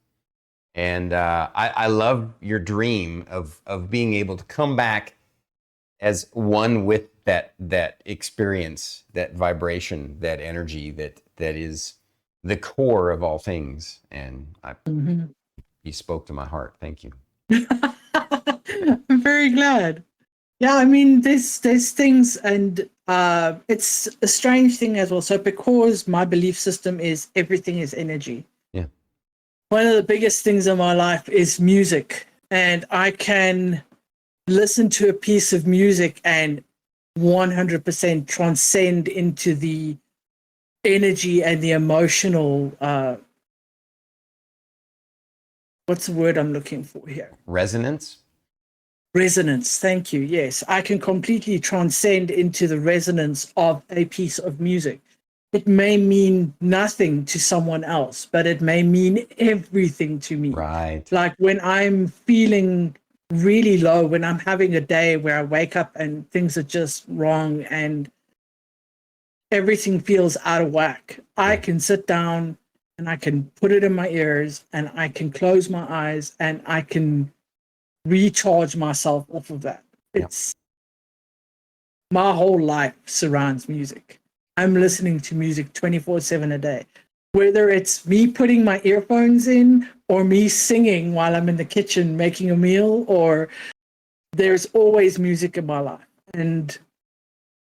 And I love your dream of being able to come back as one with that experience, that vibration, that energy that is the core of all things. And Mhm. you spoke to my heart. Thank you. I'm very glad. Yeah, I mean, there's things, and it's a strange thing as well. So because my belief system is everything is energy, Yeah. one of the biggest things in my life is music, and I can listen to a piece of music and 100% transcend into the energy and the emotional. What's the word I'm looking for here? Resonance. Resonance. Thank you. Yes, I can completely transcend into the resonance of a piece of music. It may mean nothing to someone else, but it may mean everything to me. Right. Like when I'm feeling really low, when I'm having a day where I wake up and things are just wrong and everything feels out of whack, I can sit down and I can put it in my ears and I can close my eyes and I can recharge myself off of that. Yep. It's my whole life surrounds music. I'm listening to music 24/7 a day. Whether it's me putting my earphones in or me singing while I'm in the kitchen making a meal, or there's always music in my life. And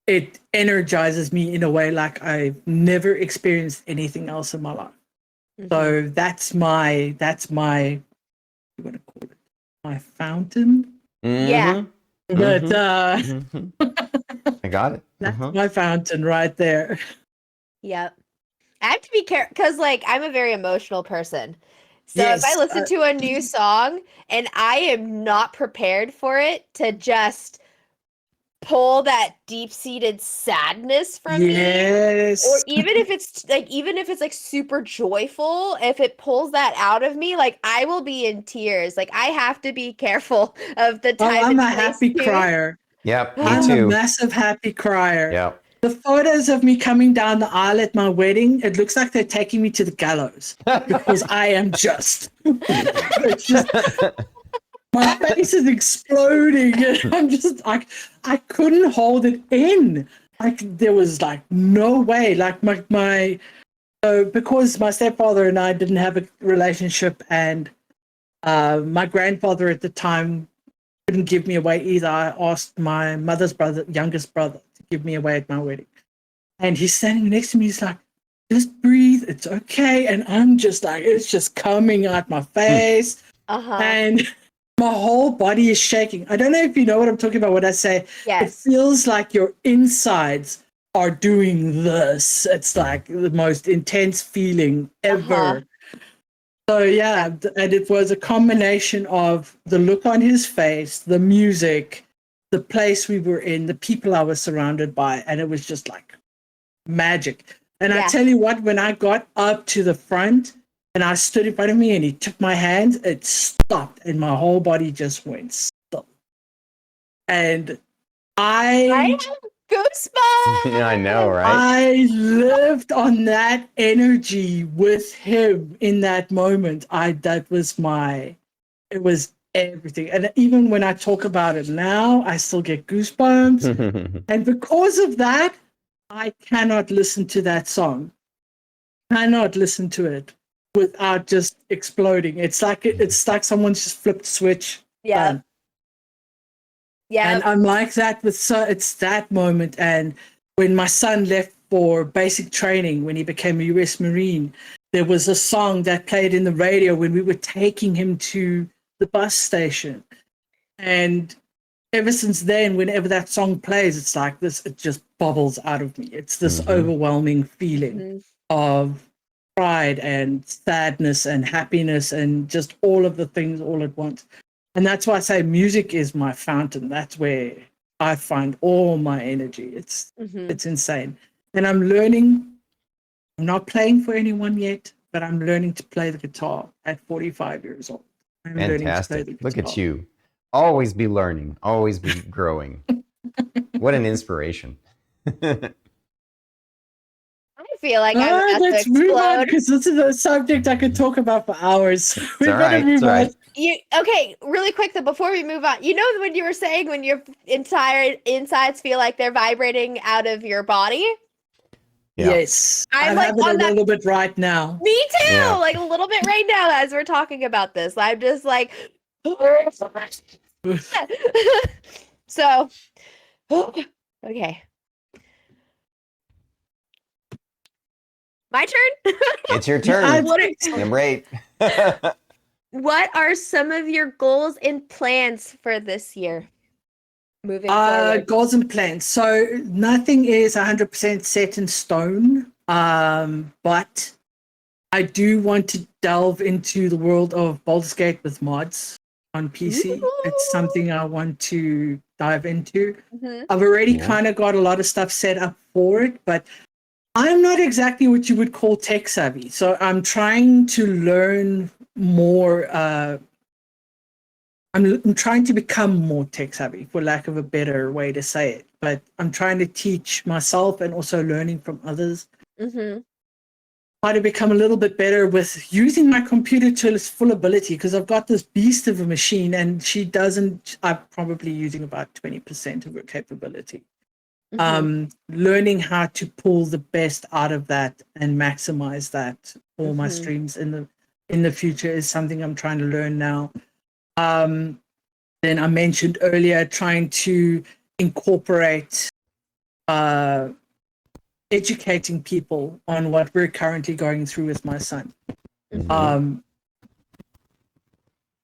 it energizes me in a way like I've never experienced anything else in my life. So that's my what do you want to call it? My fountain. Yeah. But Mhm. I got it. that's my fountain right there. Yep. I have to be careful because, like, I'm a very emotional person. So if I Yes. listen to a new song and I am not prepared for it to just pull that deep-seated sadness from me, Yes. or even if it's like super joyful, if it pulls that out of me, like I will be in tears. Like I have to be careful of the Oh, time I'm and a place happy too. crier. Yep. Me I'm a too. massive happy crier. Yep. The photos of me coming down the aisle at my wedding, it looks like they're taking me to the gallows because I am just, it's just, my face is exploding. And I'm just like, I couldn't hold it in. Like there was like no way. Like so because my stepfather and I didn't have a relationship, and my grandfather at the time couldn't give me away either. I asked my mother's brother, youngest brother, to give me away at my wedding. And he's standing next to me. He's like, just breathe. It's okay. And I'm just like, it's just coming out my face. Uh-huh. And my whole body is shaking. I don't know if you know what I'm talking about when I say Yes. it feels like your insides are doing this. It's like the most intense feeling ever. So yeah, and it was a combination of the look on his face, the music, the place we were in, the people I was surrounded by, and it was just like magic. And I tell you what, when I got up to the front and I stood in front of me and he took my hand, it stopped and my whole body just went still. And I I have goosebumps. Yeah, I know, right? I lived on that energy with him in that moment. It was everything. And even when I talk about it now, I still get goosebumps. And because of that, I cannot listen to that song. Cannot listen to it without just exploding. It's like someone's just flipped a switch. Yeah. Done. And Yeah. I'm like that it's that moment. And when my son left for basic training, when he became a US Marine, there was a song that played in the radio when we were taking him to the bus station. And ever since then, whenever that song plays, it's like this, it just bubbles out of me. It's this overwhelming feeling of pride and sadness and happiness and just all of the things all at once. And that's why I say music is my fountain. That's where I find all my energy. It's insane. And I'm not playing for anyone yet, but I'm learning to play the guitar at 45 years old. I'm learning to play the Fantastic. guitar. Look at you. Always be learning, always be growing. What an inspiration. I feel like I'm about to Let's move on explode. because this is a subject I could talk about for hours. We all better right, move it's all on. right. Okay, really quick though, before we move on, you know when you were saying when your entire insides feel like they're vibrating out of your body? Yeah. Yes, I'm I like have it on a that. little bit right now. Me too, Yeah. like a little bit right now as we're talking about this. I'm just like, so, okay. My turn? It's your turn. Number 8. What are some of your goals and plans for this year? Moving forward. Goals and plans. So nothing is 100% set in stone, but I do want to delve into the world of Baldur's Gate with mods on PC. It's something I want to dive into. I've already kind of got a lot of stuff set up for it, but I'm not exactly what you would call tech savvy. So I'm trying to learn more. I'm trying to become more tech savvy, for lack of a better way to say it. But I'm trying to teach myself and also learning from others how to become a little bit better with using my computer to its full ability, because I've got this beast of a machine and I'm probably using about 20% of her capability. Learning how to pull the best out of that and maximize that for my streams in the future is something I'm trying to learn now. Then I mentioned earlier trying to incorporate educating people on what we're currently going through with my son.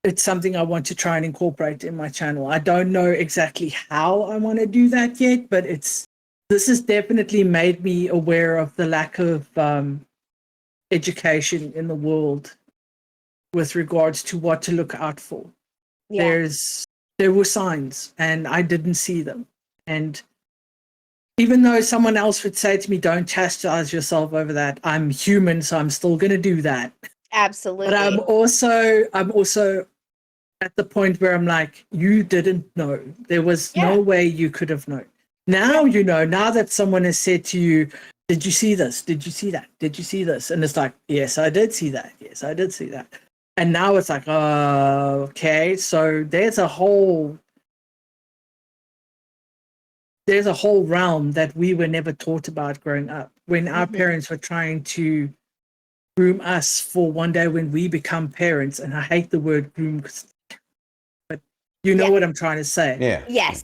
It's something I want to try and incorporate in my channel. I don't know exactly how I want to do that yet, but this has definitely made me aware of the lack of education in the world with regards to what to look out for. Yeah. There were signs and I didn't see them. And even though someone else would say to me, don't chastise yourself over that, I'm human, so I'm still going to do that. Absolutely. But I'm also at the point where I'm like, you didn't know. There was no way you could have known. Now you know, now that someone has said to you, did you see this? Did you see that? Did you see this? And it's like, yes, I did see that. Yes, I did see that. And now it's like, okay, so there's a whole realm that we were never taught about growing up. When our parents were trying to groom us for one day when we become parents, and I hate the word groom, but you know what I'm trying to say. Yeah. Yes.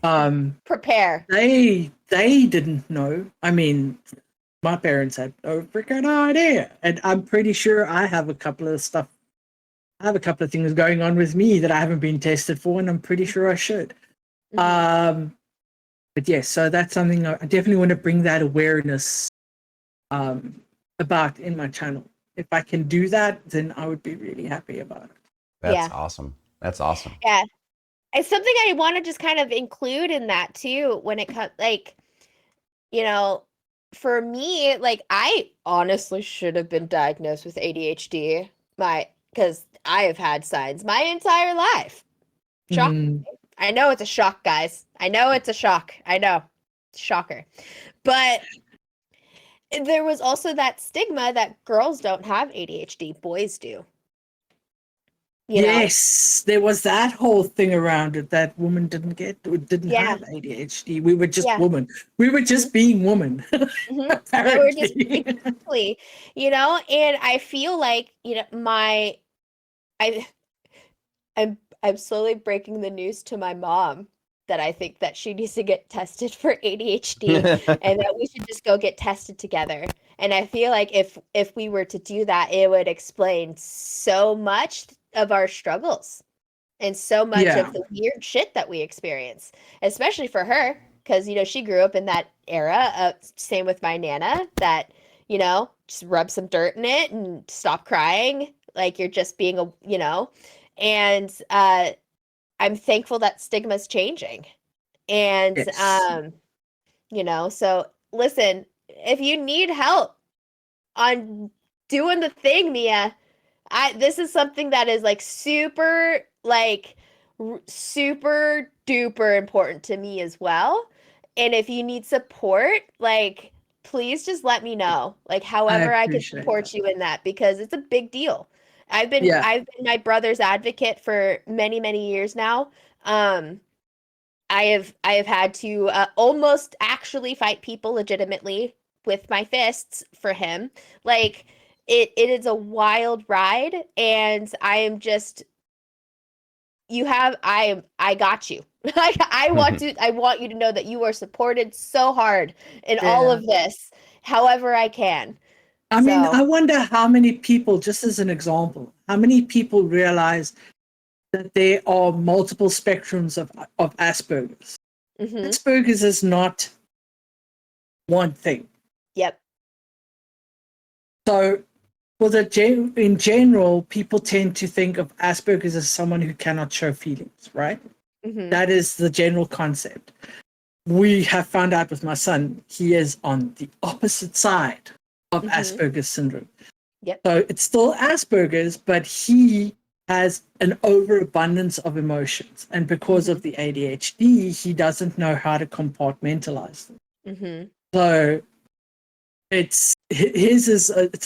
Prepare. They didn't know. I mean, my parents had no freaking idea. And I'm pretty sure I have a couple of things going on with me that I haven't been tested for, and I'm pretty sure I should. But yes, so that's something I definitely want to bring that awareness about in my channel. If I can do that, then I would be really happy about it. That's awesome. That's awesome. Yeah. It's something I want to just kind of include in that too, when it comes, like, you know, for me, like, I honestly should have been diagnosed with ADHD, because I have had signs my entire life. Shock. I know it's a shock, guys. I know it's a shock. I know. Shocker. But there was also that stigma that girls don't have ADHD, boys do. You know? Yes, there was that whole thing around it that women didn't Yeah. have ADHD. We were just Yeah. women. We were just being women. Mhm. They were just exactly, you know, and I feel like, you know, I I'm slowly breaking the news to my mom that I think that she needs to get tested for ADHD and that we should just go get tested together. And I feel like if we were to do that, it would explain so much of our struggles and so much Yeah. of the weird shit that we experience, especially for her, because you know she grew up in that era. Same with my nana, that you know just rub some dirt in it and stop crying, like you're just being a you know, and I'm thankful that stigma's changing, and Yes. you know, so listen, if you need help on doing the thing, Mia, this is something that is like super duper important to me as well. And if you need support, like please just let me know. Like I however I can appreciate support that. you in that because it's a big deal. Yeah. I've been my brother's advocate for many, many years now. Um I have had to almost actually fight people legitimately with my fists for him. Like it is a wild ride, and I am just I got you. Like I want you to know that you are supported so hard in all Yeah. of this, however I can. I mean, So I wonder how many people, just as an example, how many people realize that there are multiple spectrums of Asperger's. mhm. Asperger's is not one thing. Yep. So, in general, people tend to think of Asperger's as someone who cannot show feelings, right? Mhm. That is the general concept. We have found out with my son, he is on the opposite side of Mhm. Asperger's syndrome. Yep. So it's still Asperger's, but he has an overabundance of emotions. And because of the ADHD, he doesn't know how to compartmentalize them. Mhm. So it's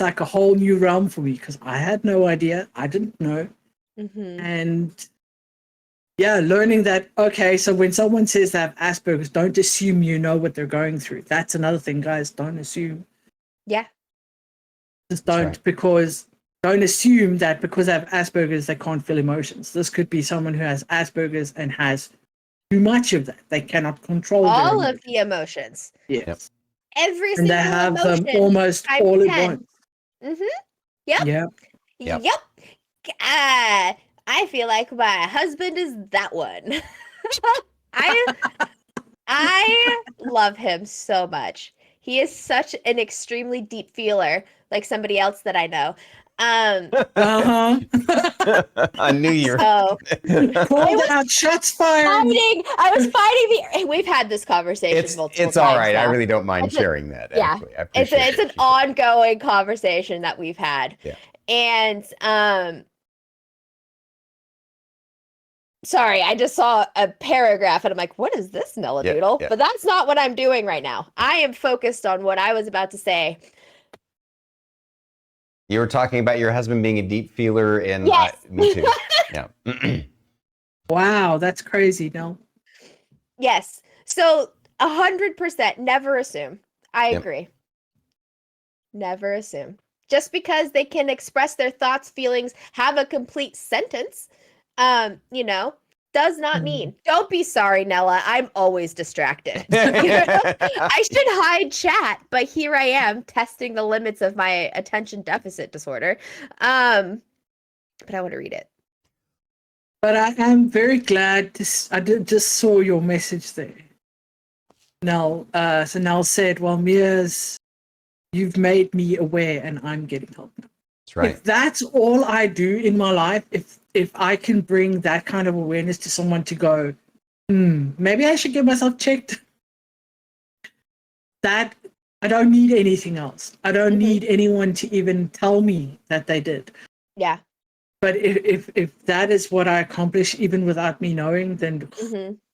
like a whole new realm for me because I had no idea. I didn't know. Mhm. And yeah, learning that, okay, so when someone says they have Asperger's, don't assume you know what they're going through. That's another thing, guys. Don't assume. Yeah. Just That's don't, right. because don't assume that because they have Asperger's, they can't feel emotions. This could be someone who has Asperger's and has too much of that. They cannot control their All of emotions. the emotions. Yep. Yes. Every And they single have them emotion almost times all at 10. once. Mhm. Yep. Yeah. Yep. Yep. I feel like my husband is that one. I I love him so much. He is such an extremely deep feeler, like somebody else that I know. Uh-huh. I knew you were. So I Called was out, shots fired. fighting. I was fighting the. We've had this conversation multiple It's all times right. I now. really don't mind It's a, sharing that. yeah, Actually, I appreciate it's what an you said. ongoing conversation that we've had, Yeah. and sorry, I just saw a paragraph and I'm like, what is this Yeah. Melladoodle? Yeah. But that's not what I'm doing right now. I am focused on what I was about to say. You were talking about your husband being a deep feeler, and Yes. me too. Yeah. Wow, that's crazy. No. Yes. So 100% never assume. I Yep. agree. Never assume. Just because they can express their thoughts, feelings, have a complete sentence, you know, does not mean. Don't be sorry, Nella. I'm always distracted. You know? I should hide chat, but here I am testing the limits of my attention deficit disorder. But I want to read it. But I am very glad I just saw your message there. Nell, so Nell said, well, Mia's, you've made me aware and I'm getting help now. That's right. If that's all I do in my life, if I can bring that kind of awareness to someone to go, maybe I should get myself checked. That I don't need anything else. I don't need anyone to even tell me that they did. Yeah. But if that is what I accomplish, even without me knowing, then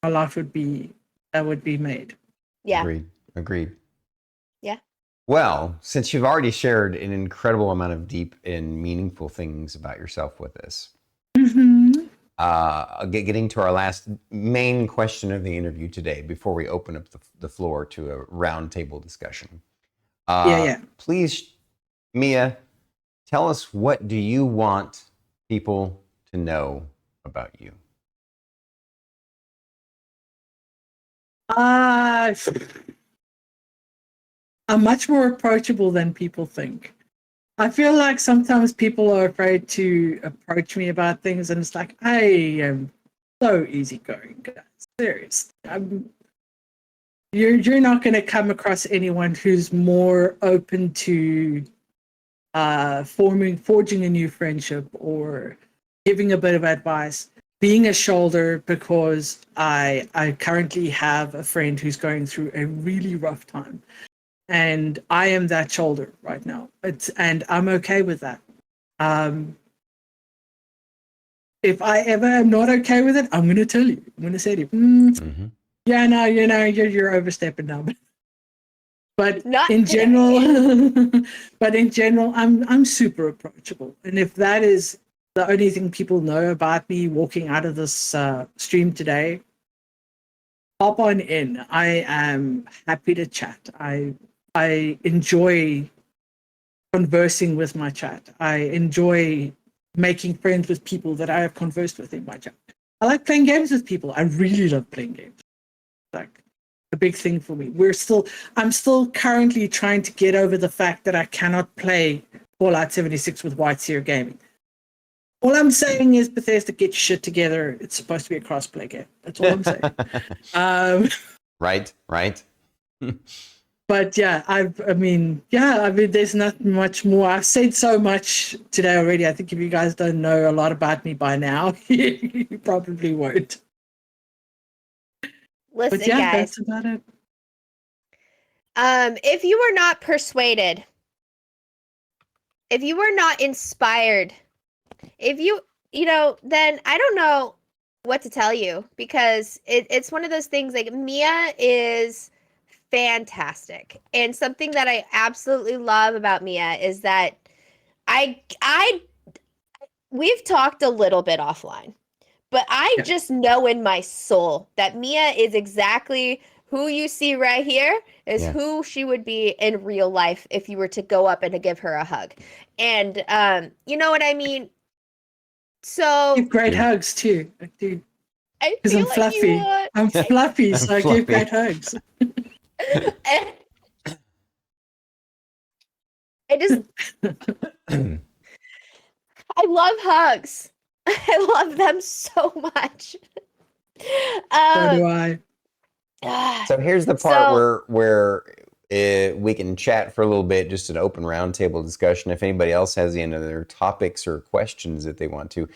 my life would be that would be made. Yeah. Agreed. Yeah. Well, since you've already shared an incredible amount of deep and meaningful things about yourself with us, getting to our last main question of the interview today before we open up the floor to a roundtable discussion. Yeah. Please, Mia, tell us, what do you want people to know about you? I'm much more approachable than people think. I feel like sometimes people are afraid to approach me about things, and it's like, I am so easygoing, guys. Serious. You're not going to come across anyone who's more open to forging a new friendship or giving a bit of advice, being a shoulder, because I currently have a friend who's going through a really rough time, and I am that shoulder right now. And I'm okay with that. If I ever am not okay with it, I'm going to tell you. I'm going to say to you, yeah, no, you're overstepping now. But Not in today. general, I'm super approachable. And if that is the only thing people know about me walking out of this stream today, hop on in. I am happy to chat. I enjoy conversing with my chat. I enjoy making friends with people that I have conversed with in my chat. I like playing games with people. I really love playing games. Like a big thing for me. I'm still currently trying to get over the fact that I cannot play Fallout 76 with White Seer Gaming. All I'm saying is, Bethesda, get your shit together. It's supposed to be a cross-play game. That's all I'm saying. Right. But yeah, I mean, there's not much more. I've said so much today already. I think if you guys don't know a lot about me by now, you probably won't. Listen, But yeah, guys. that's about it. If you were not persuaded, if you were not inspired, if you then I don't know what to tell you, because it's one of those things. Like, Mia is fantastic, and something that I absolutely love about Mia is that we've talked a little bit offline, but I just know in my soul that Mia is exactly who you see right here is who she would be in real life if you were to go up and to give her a hug. And you know what I mean? So Give great hugs too, dude. I Because feel I'm like fluffy. you would. I'm fluffy, so I give fluffy. great hugs. I love hugs. I love them so much. So do I. So here's the part where we can chat for a little bit, just an open roundtable discussion. If anybody else has any other topics or questions that they want to,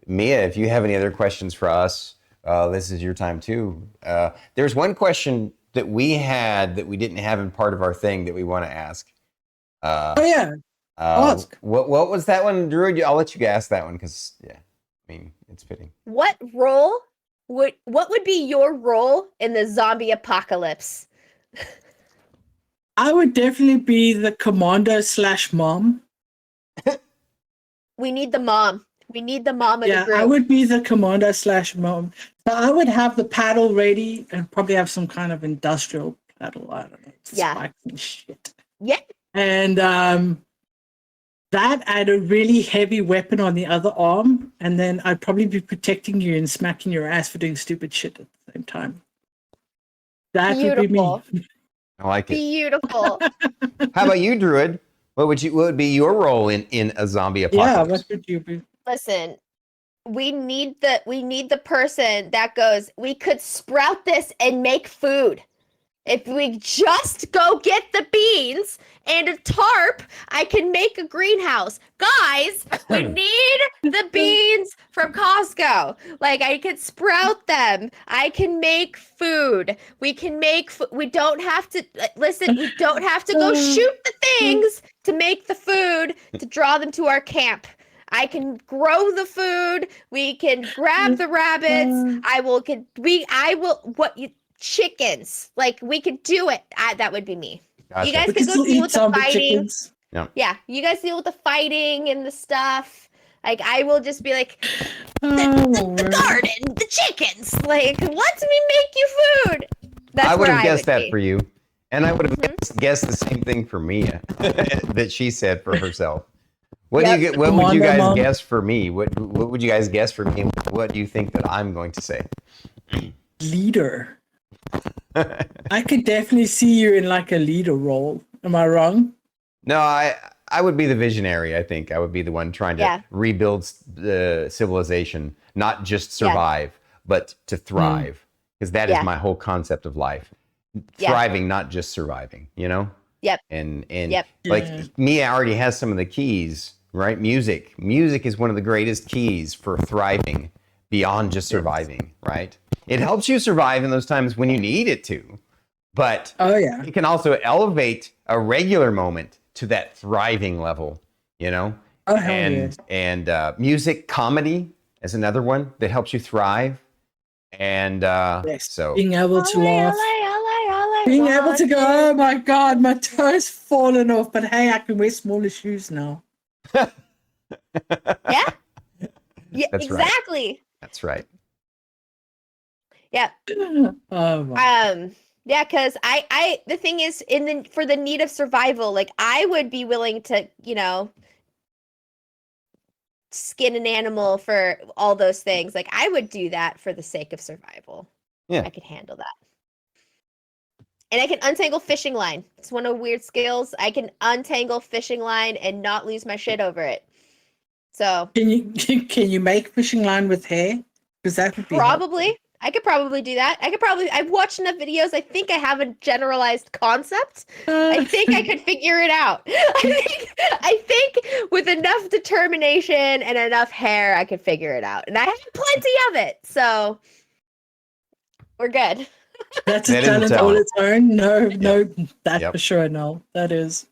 Mia, if you have any other questions for us, this is your time too. There's one question that we had that we didn't have in part of our thing that we want to ask. Ask. What was that one, Drew? I'll let you ask that one because I mean, it's fitting. What would be your role in the zombie apocalypse? I would definitely be the commando/mom. We need the mom. We need the mom of the group. I would be the commando/mom. So I would have the paddle ready and probably have some kind of industrial paddle. I don't know. Spikes and shit. Yeah. And that, and a really heavy weapon on the other arm, and then I'd probably be protecting you and smacking your ass for doing stupid shit at the same time. That would be me. I like it. Beautiful. How about you, Druid? What would be your role in a zombie apocalypse? Yeah, what would you be? Listen, we need the person that goes, we could sprout this and make food. If we just go get the beans and a tarp, I can make a greenhouse. Guys, we need the beans from Costco. Like, I could sprout them. I can make food. We can make we don't have to listen, we don't have to go shoot the things to make the food to draw them to our camp. I can grow the food. We can grab the rabbits. chickens. Like we could do it. That would be me. Gotcha. You guys We could can go still deal eat with the zombie fighting. chickens. Yeah, you guys deal with the fighting and the stuff. Like I will just be like, Oh, the garden, the chickens. Like, let me make you food. That's I would where have guessed that be. for you. And I would have Mhm. guessed the same thing for Mia that she said for herself. What Yep. do you get? What Come would on, you guys Mom. guess for me? What would you guys guess for me? What do you think that I'm going to say? Leader. I could definitely see you in like a leader role. Am I wrong? No, I would be the visionary. I think I would be the one trying to Yeah. rebuild the civilization, not just Yeah. survive, but to thrive. Because that is Yeah. my whole concept of life. Yeah. Thriving, not just surviving, you know? Yep. And Yep. like Yeah. Mia already has some of the keys, right? Music is one of the greatest keys for thriving beyond just surviving, right? It helps you survive in those times when you need it to, but Oh yeah. it can also elevate a regular moment to that thriving level, you know? Oh hell yes. And music, comedy is another one that helps you thrive. And Yes. so Being able to laugh. Olé, Being able to go, oh Roger. my god, my toe's fallen off, but hey, I can wear smaller shoes now. Yeah. Yeah. That's right. Exactly. That's right. Yeah. Oh my. Yeah, because I the thing is for the need of survival, like I would be willing to, skin an animal for all those things. Like I would do that for the sake of survival. Yeah. I could handle that. And I can untangle fishing line. It's one of the weird skills. I can untangle fishing line and not lose my shit over it. So Can you make fishing line with hair? Because that would be probably. I could probably do that. I've watched enough videos. I think I have a generalized concept. I think I could figure it out. I think with enough determination and enough hair, I could figure it out. And I have plenty of it. So we're good. That's a That is a talent all talent. its own. No, that Yep. for sure. No, that is.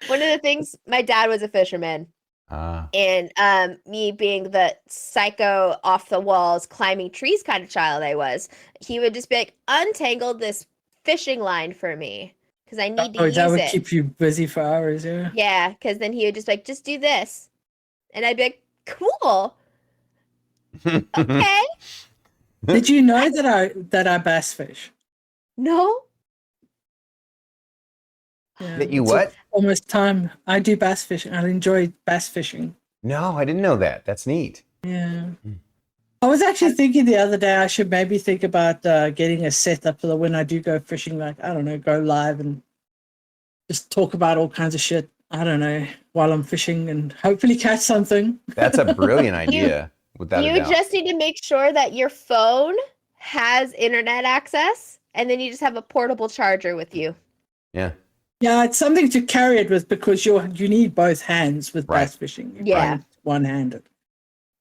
One of the things, my dad was a fisherman. And me being the psycho off the walls climbing trees kind of child I was, he would just be like, untangle this fishing line for me because I need to use That would it. keep you busy for hours, yeah. Yeah, because then he would just be like, just do this. And I'd be like, cool. Okay. Did you know that I bass fish? No. Yeah, That you it's what? almost time. I do bass fishing. I enjoy bass fishing. No, I didn't know that. That's neat. Yeah. I was actually thinking the other day I should maybe think about getting a setup so that when I do go fishing, like, I don't know, go live and just talk about all kinds of shit, I don't know, while I'm fishing and hopefully catch something. That's a brilliant idea. Without a You doubt. just need to make sure that your phone has internet access and then you just have a portable charger with you. Yeah. Yeah, it's something to carry it with because you need both hands with Right. bass fishing. You Yeah. can't one-handed.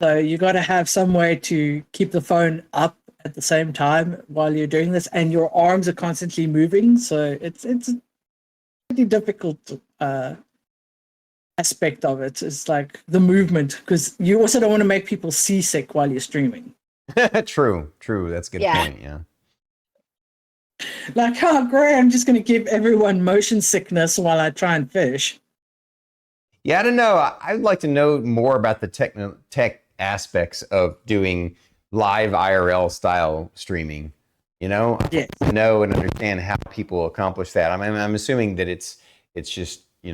So you got to have some way to keep the phone up at the same time while you're doing this, and your arms are constantly moving. So it's a pretty difficult aspect of it. It's like the movement, because you also don't want to make people seasick while you're streaming. True. That's a good Yeah. point. Yeah. Like, oh great, I'm just going to give everyone motion sickness while I try and fish. Yeah, I don't know. I'd like to know more about the tech aspects of doing live IRL style streaming. You know, Yes. to know and understand how people accomplish that. I mean, I'm assuming that it's just they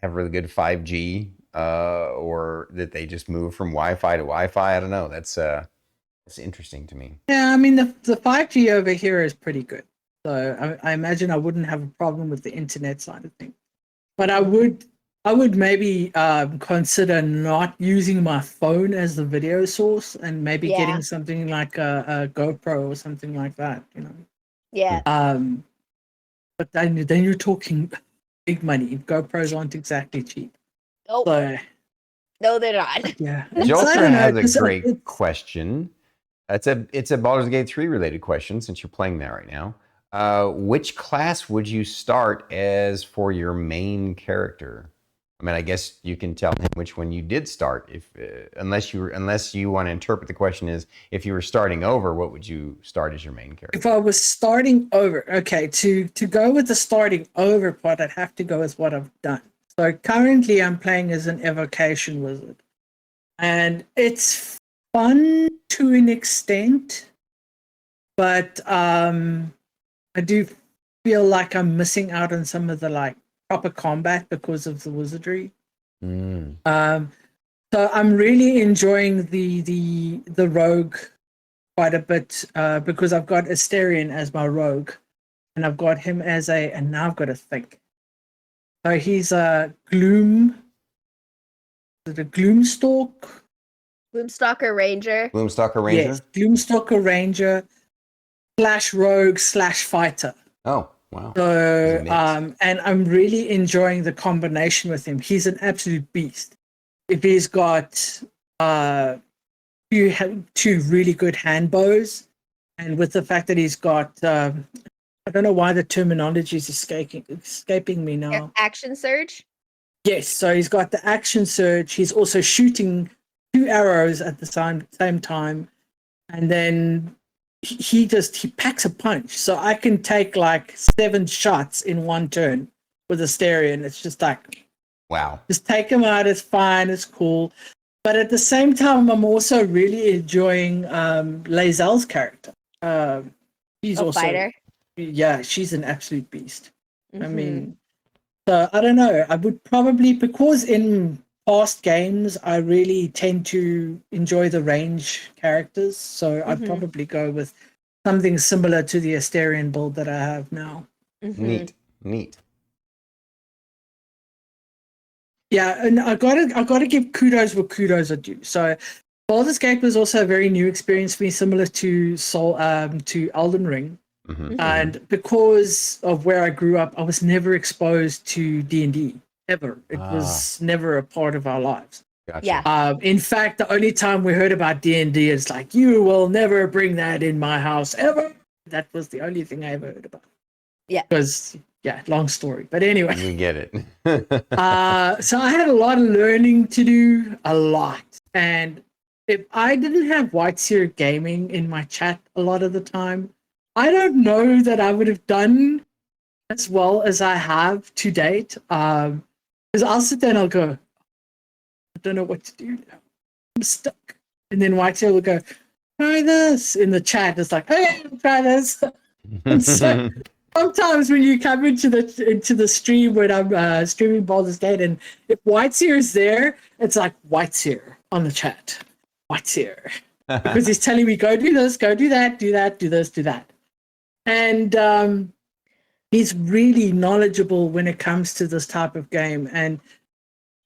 have really good 5G or that they just move from Wi-Fi to Wi-Fi. I don't know. That's interesting to me. Yeah, I mean the 5G over here is pretty good. So I imagine I wouldn't have a problem with the internet side of things. But I would maybe consider not using my phone as the video source and maybe Yeah. getting something like a GoPro or something like that, you know. Yeah. But then you're talking big money. GoPros aren't exactly cheap. Oh, So no, they're not. yeah. Jolter has a great question. It's a Baldur's Gate 3 related question since you're playing that right now. Which class would you start as for your main character? I mean, I guess you can tell him which one you did start. If unless you want to interpret the question as if you were starting over, what would you start as your main character? If I was starting over, okay, to go with the starting over part, I'd have to go with what I've done. So currently I'm playing as an evocation wizard. And it's fun to an extent, but I do feel like I'm missing out on some of the like proper combat because of the wizardry. So I'm really enjoying the rogue quite a bit because I've got Asterion as my rogue, and I've got him as and now I've got to think. So he's a Gloomstalker. Gloomstalker Ranger. Gloomstalker Ranger? Yes, Gloomstalker Ranger / rogue / fighter. Oh, wow. So, and I'm really enjoying the combination with him. He's an absolute beast. If he's got two really good hand bows, and with the fact that he's got, I don't know why the terminology is escaping me now. Action surge? Yes, so he's got the action surge. He's also shooting 2 arrows at the same time. And then he packs a punch. So I can take like 7 shots in one turn with Asterion. It's just like, wow. Just take him out. It's fine. It's cool. But at the same time, I'm also really enjoying Lae'zel's character. She's also fighter. Yeah, she's an absolute beast. I mean, so I don't know. I would probably, because in past games, I really tend to enjoy the range characters. So I'd probably go with something similar to the Asterion build that I have now. Neat. Yeah, and I gotta give kudos where kudos are due. So Baldur's Gate was also a very new experience for me, similar to to Elden Ring. And because of where I grew up, I was never exposed to D&D ever. It was never a part of our lives. Gotcha. Yeah. In fact, the only time we heard about D&D is like, you will never bring that in my house ever. That was the only thing I ever heard about. Yeah. Because, yeah, long story. But anyway. We get it. So I had a lot of learning to do, a lot. And if I didn't have White Seer Gaming in my chat a lot of the time, I don't know that I would have done as well as I have to date. Because I'll sit there and I'll go, I don't know what to do now. I'm stuck. And then Whitetail will go, try this in the chat. It's like, hey, try this. And so sometimes when you come into the stream when I'm streaming Baldur's Gate, and if Whiteseer is there, it's like Whiteseer on the chat. Whiteseer. Because he's telling me, go do this, go do that, do that, do this, do that. And he's really knowledgeable when it comes to this type of game, and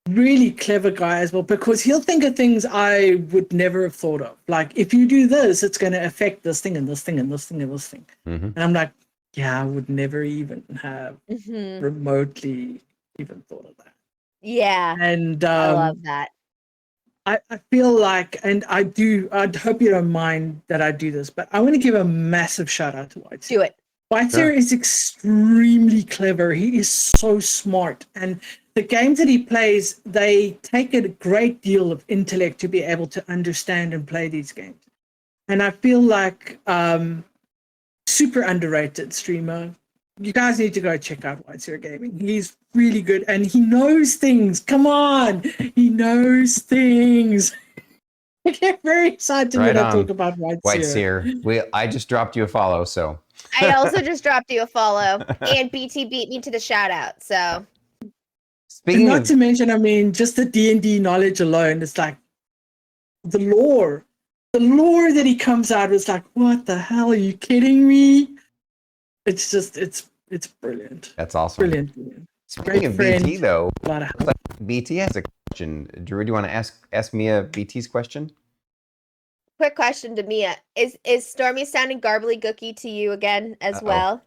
really clever guy as well, because he'll think of things I would never have thought of. Like, if you do this, it's going to affect this thing and this thing and this thing and this thing. And I'm like, yeah, I would never even have remotely even thought of that. Yeah. And I love that. I feel like, and I hope you don't mind that I do this, but I want to give a massive shout out to Whiteseer. Do it. Whiteseer is extremely clever. He is so smart. And the games that he plays, they take a great deal of intellect to be able to understand and play these games. And I feel like super underrated streamer. You guys need to go check out Whiteseer Gaming. He's really good and he knows things. Come on. He knows things. I get very excited when I talk about Whiteseer. I just dropped you a follow, so. I also just dropped you a follow, and BT beat me to the shout out. So, speaking not to mention, I mean, just the D&D knowledge alone, it's like the lore that he comes out is like, what the hell? Are you kidding me? It's just, it's brilliant. That's awesome. Brilliant. Speaking of BT, though, BT has a question. Drew, do you want to ask Mia BT's question? Quick question to Mia: Is Stormy sounding garbly-gooky to you again as well?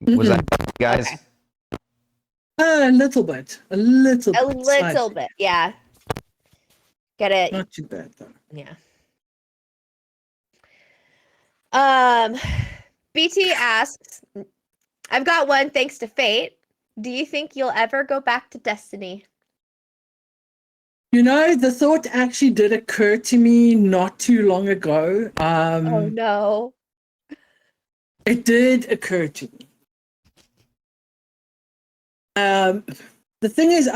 Was that guys? Okay. A little bit, yeah. Get it? Not too bad though. Yeah. BT asks, I've got one thanks to fate. Do you think you'll ever go back to Destiny? You know, the thought actually did occur to me not too long ago. Oh no. It did occur to me. The thing is,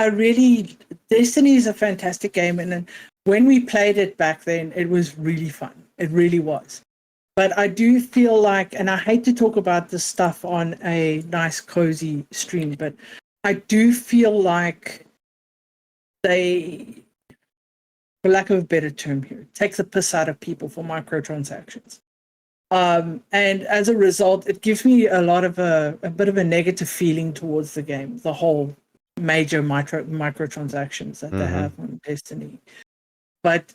Destiny is a fantastic game, and then when we played it back then, it was really fun. It really was. But I do feel like, and I hate to talk about this stuff on a nice, cozy stream, but I do feel like they, for lack of a better term here, take the piss out of people for microtransactions. And as a result, it gives me a bit of a negative feeling towards the game, the whole major microtransactions that they have on Destiny. But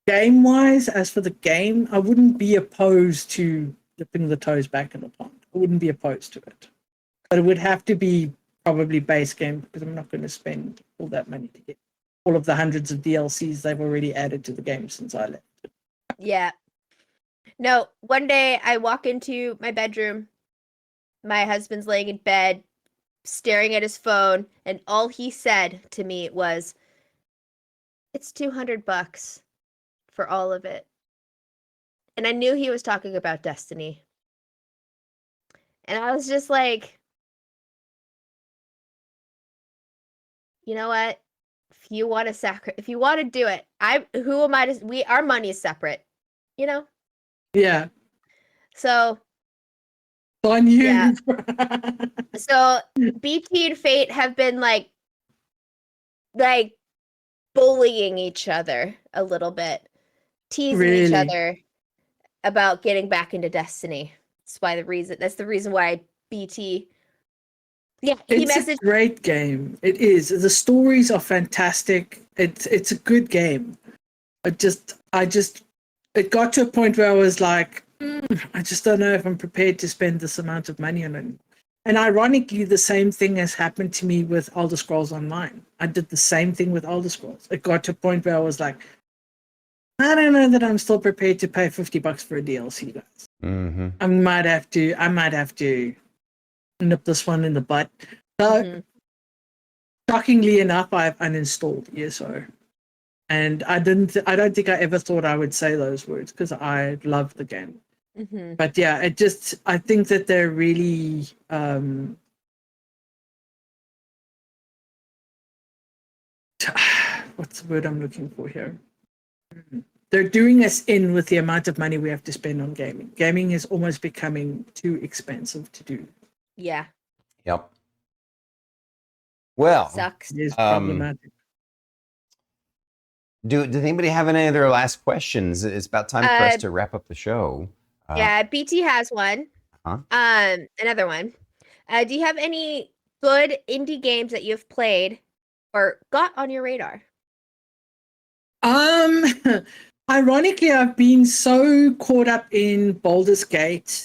game-wise, as for the game, I wouldn't be opposed to dipping the toes back in the pond. I wouldn't be opposed to it. But it would have to be probably base game, because I'm not going to spend all that money to get all of the hundreds of DLCs they've already added to the game since I left. Yeah. No, one day I walk into my bedroom. My husband's laying in bed, staring at his phone, and all he said to me was, "It's $200 for all of it." And I knew he was talking about Destiny. And I was just like, you know what? If you want to do it, who am I to, our money is separate, you know? Yeah. So On you. Yeah. So BT and Fate have been like bullying each other a little bit, teasing each other about getting back into Destiny. That's the reason why BT. Yeah, it's a great game. It is. The stories are fantastic. It's a good game. It got to a point where I was like, I just don't know if I'm prepared to spend this amount of money on it. And ironically, the same thing has happened to me with Elder Scrolls Online. I did the same thing with Elder Scrolls. It got to a point where I was like, I don't know that I'm still prepared to pay $50 for a DLC, guys. Mm-hmm. I might have to nip this one in the butt. Shockingly enough, I've uninstalled ESO. And I don't think I ever thought I would say those words, because I love the game. But yeah, I think that they're really what's the word I'm looking for here? They're doing us in with the amount of money we have to spend on gaming. Gaming is almost becoming too expensive to do. Yeah. Yep. Well, sucks. It is problematic. Does anybody have any other last questions? It's about time for us to wrap up the show. Yeah, BT has one. Another one. Do you have any good indie games that you've played or got on your radar? Ironically, I've been so caught up in Baldur's Gate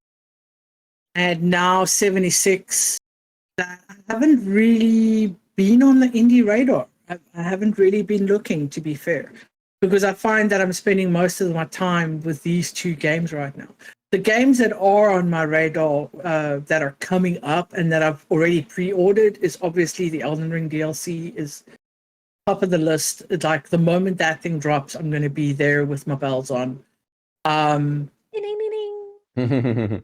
and now 76 that I haven't really been on the indie radar. I haven't really been looking, to be fair, because I find that I'm spending most of my time with these two games right now. The games that are on my radar that are coming up and that I've already pre-ordered is obviously the Elden Ring DLC is top of the list. It's like the moment that thing drops, I'm going to be there with my bells on. Ding, ding, ding, ding.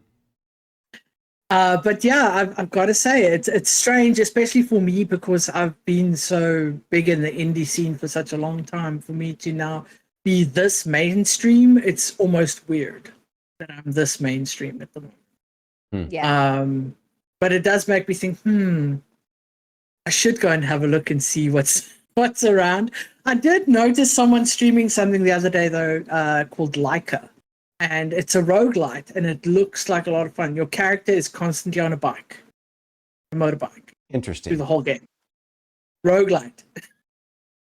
But yeah, I've got to say it's strange, especially for me, because I've been so big in the indie scene for such a long time. For me to now be this mainstream, it's almost weird that I'm this mainstream at the moment. Yeah. But it does make me think, I should go and have a look and see what's around. I did notice someone streaming something the other day though, called Leica. And it's a roguelite, and it looks like a lot of fun. Your character is constantly on a motorbike. Interesting. Through the whole game. Roguelite.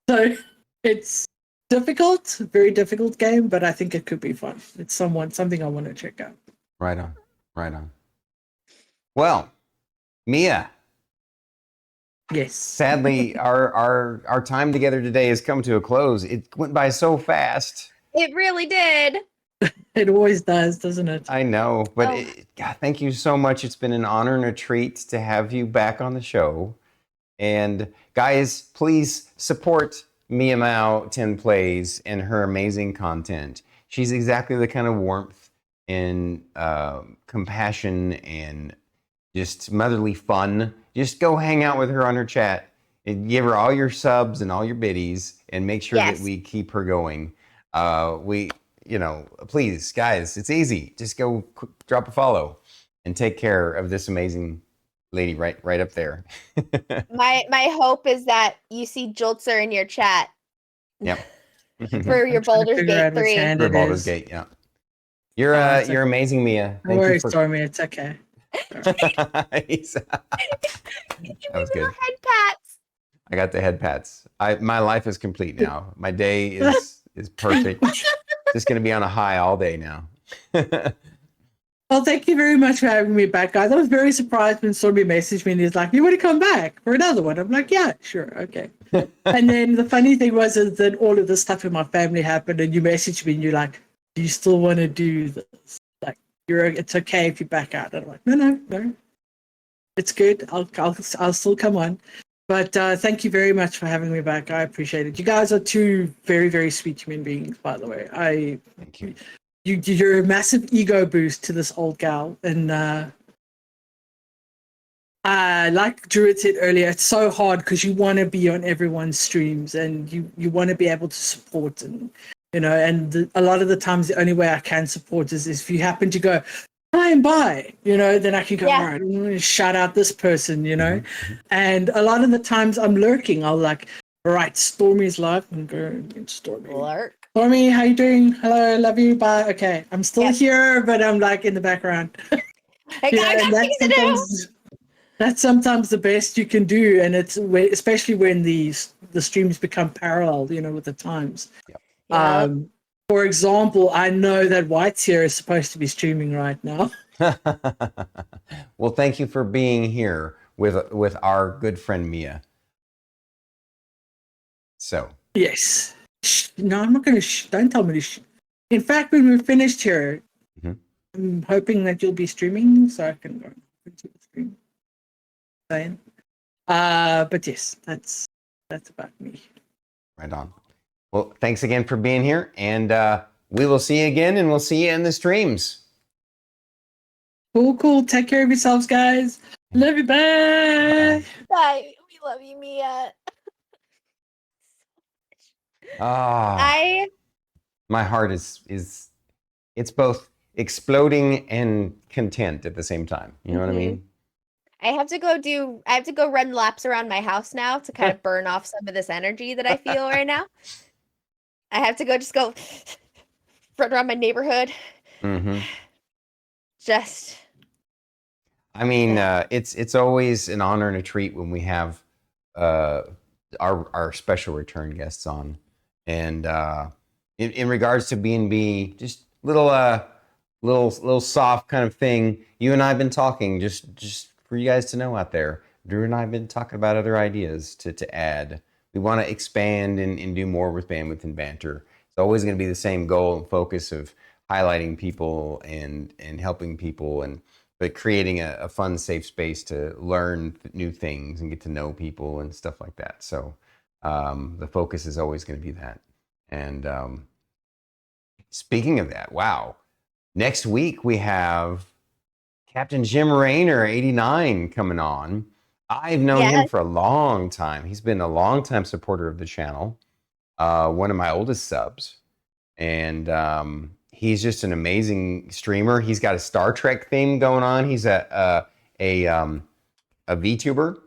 So it's difficult, very difficult game, but I think it could be fun. It's something I want to check out. Right on. Well, Mia. Yes. Sadly, our time together today has come to a close. It went by so fast. It really did. It always does, doesn't it? I know, but God, thank you so much. It's been an honor and a treat to have you back on the show. And guys, please support miamao10plays and her amazing content. She's exactly the kind of warmth and compassion and just motherly fun. Just go hang out with her on her chat and give her all your subs and all your biddies and make sure that we keep her going. Please, guys, it's easy. Just go drop a follow and take care of this amazing lady right up there. My hope is that you see Joltzer in your chat. Yep. For your Baldur's Gate 3. For Baldur's Gate, yeah. You're amazing, Mia. No worries, Stormy. It's okay. That was good. Head pats. I got the head pats. My life is complete now. My day is perfect. Just gonna be on a high all day now. Well, thank you very much for having me back, guys. I was very surprised when Stormy messaged me and he's like, "You want to come back for another one?" I'm like, "Yeah, sure, okay." And then the funny thing was is that all of this stuff in my family happened, and you messaged me and you're like, "Do you still want to do this? Like, it's okay if you back out." And I'm like, "No, it's good. I'll still come on." But thank you very much for having me back. I appreciate it. You guys are two very, very sweet human beings, by the way. Thank you. You're a massive ego boost to this old gal, and like Druid said earlier, it's so hard because you want to be on everyone's streams and you want to be able to support, and a lot of the times the only way I can support is if you happen to go hi and bye, then I can go, all right, I'm going to shout out this person, Mm-hmm. and a lot of the times I'm lurking. I'll like, all right, Stormy's live, and go, Stormy. Lurk. Stormy, how you doing? Hello, love you, bye. Okay, I'm still here, but I'm like in the background. That's sometimes the best you can do, and it's especially when the streams become parallel, with the times. Yep. For example, I know that White's here is supposed to be streaming right now. Well, thank you for being here with our good friend Mia. So. Yes. No, I'm not going to. Don't tell me to. In fact, when we're finished here, I'm hoping that you'll be streaming so I can go into the stream. But yes, that's about me. Right on. Well, thanks again for being here, and we will see you again, and we'll see you in the streams. Cool. Take care of yourselves, guys. Love you. Bye. Bye. We love you, Mia. My heart is it's both exploding and content at the same time. You know what I mean? I have to go run laps around my house now to kind of burn off some of this energy that I feel right now. I have to just go run around my neighborhood. Mm-hmm. It's always an honor and a treat when we have our special return guests on. And in regards to B&B, just little soft kind of thing. You and I have been talking, just for you guys to know out there. Drew and I have been talking about other ideas to add. We want to expand and do more with Bandwidth and Banter. It's always going to be the same goal and focus of highlighting people and helping people, but creating a fun, safe space to learn new things and get to know people and stuff like that. So the focus is always going to be that. And speaking of that, wow. Next week we have Captain Jim Rayner, 89, coming on. I've known him for a long time. He's been a long-time supporter of the channel, one of my oldest subs. And he's just an amazing streamer. He's got a Star Trek theme going on. He's a VTuber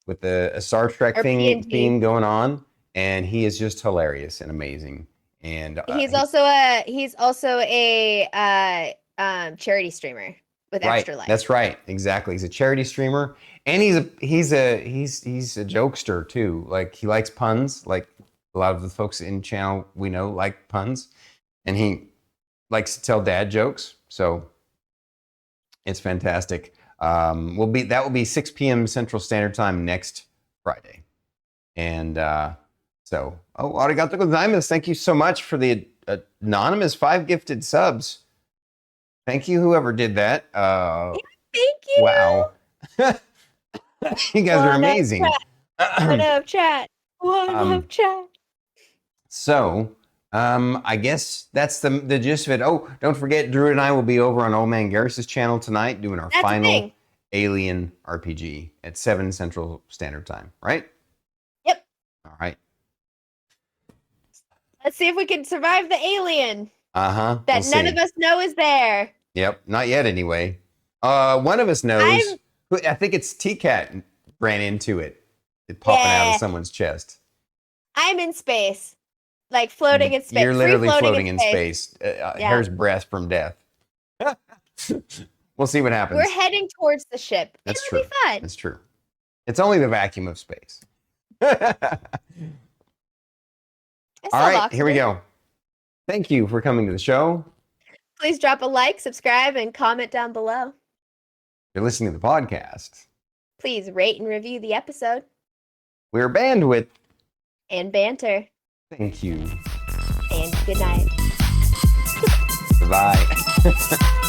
with a Star Trek theme going on. And he is just hilarious and amazing. And he's also a charity streamer with Extra Life. That's right. Exactly. He's a charity streamer, and he's a jokester too. Like, he likes puns. Like a lot of the folks in channel we know like puns, and he likes to tell dad jokes. So it's fantastic. That will be 6 p.m. Central Standard Time next Friday, and arigato gozaimasu. Thank you so much for the anonymous 5 gifted subs. Thank you, whoever did that. Thank you. Wow. You guys are amazing. One of chat. So I guess that's the gist of it. Oh, don't forget, Drew and I will be over on Old Man Garris's channel tonight doing our That's a final thing. Alien RPG at 7 Central Standard Time, right? Yep. All right. Let's see if we can survive the alien Uh-huh. that none of us know is there. Yep, not yet anyway. One of us knows. I think it's T-Cat ran into it. It popping out of someone's chest. I'm in space. Like floating in space. You're literally Free floating in space. Hair's breadth from death. We'll see what happens. We're heading towards the ship. That's It'll true. be fun. That's true. It's only the vacuum of space. All right, here we go. Thank you for coming to the show. Please drop a like, subscribe, and comment down below. You're listening to the podcast. Please rate and review the episode. We're Bandwidth And Banter. Thank you. And good night. Bye.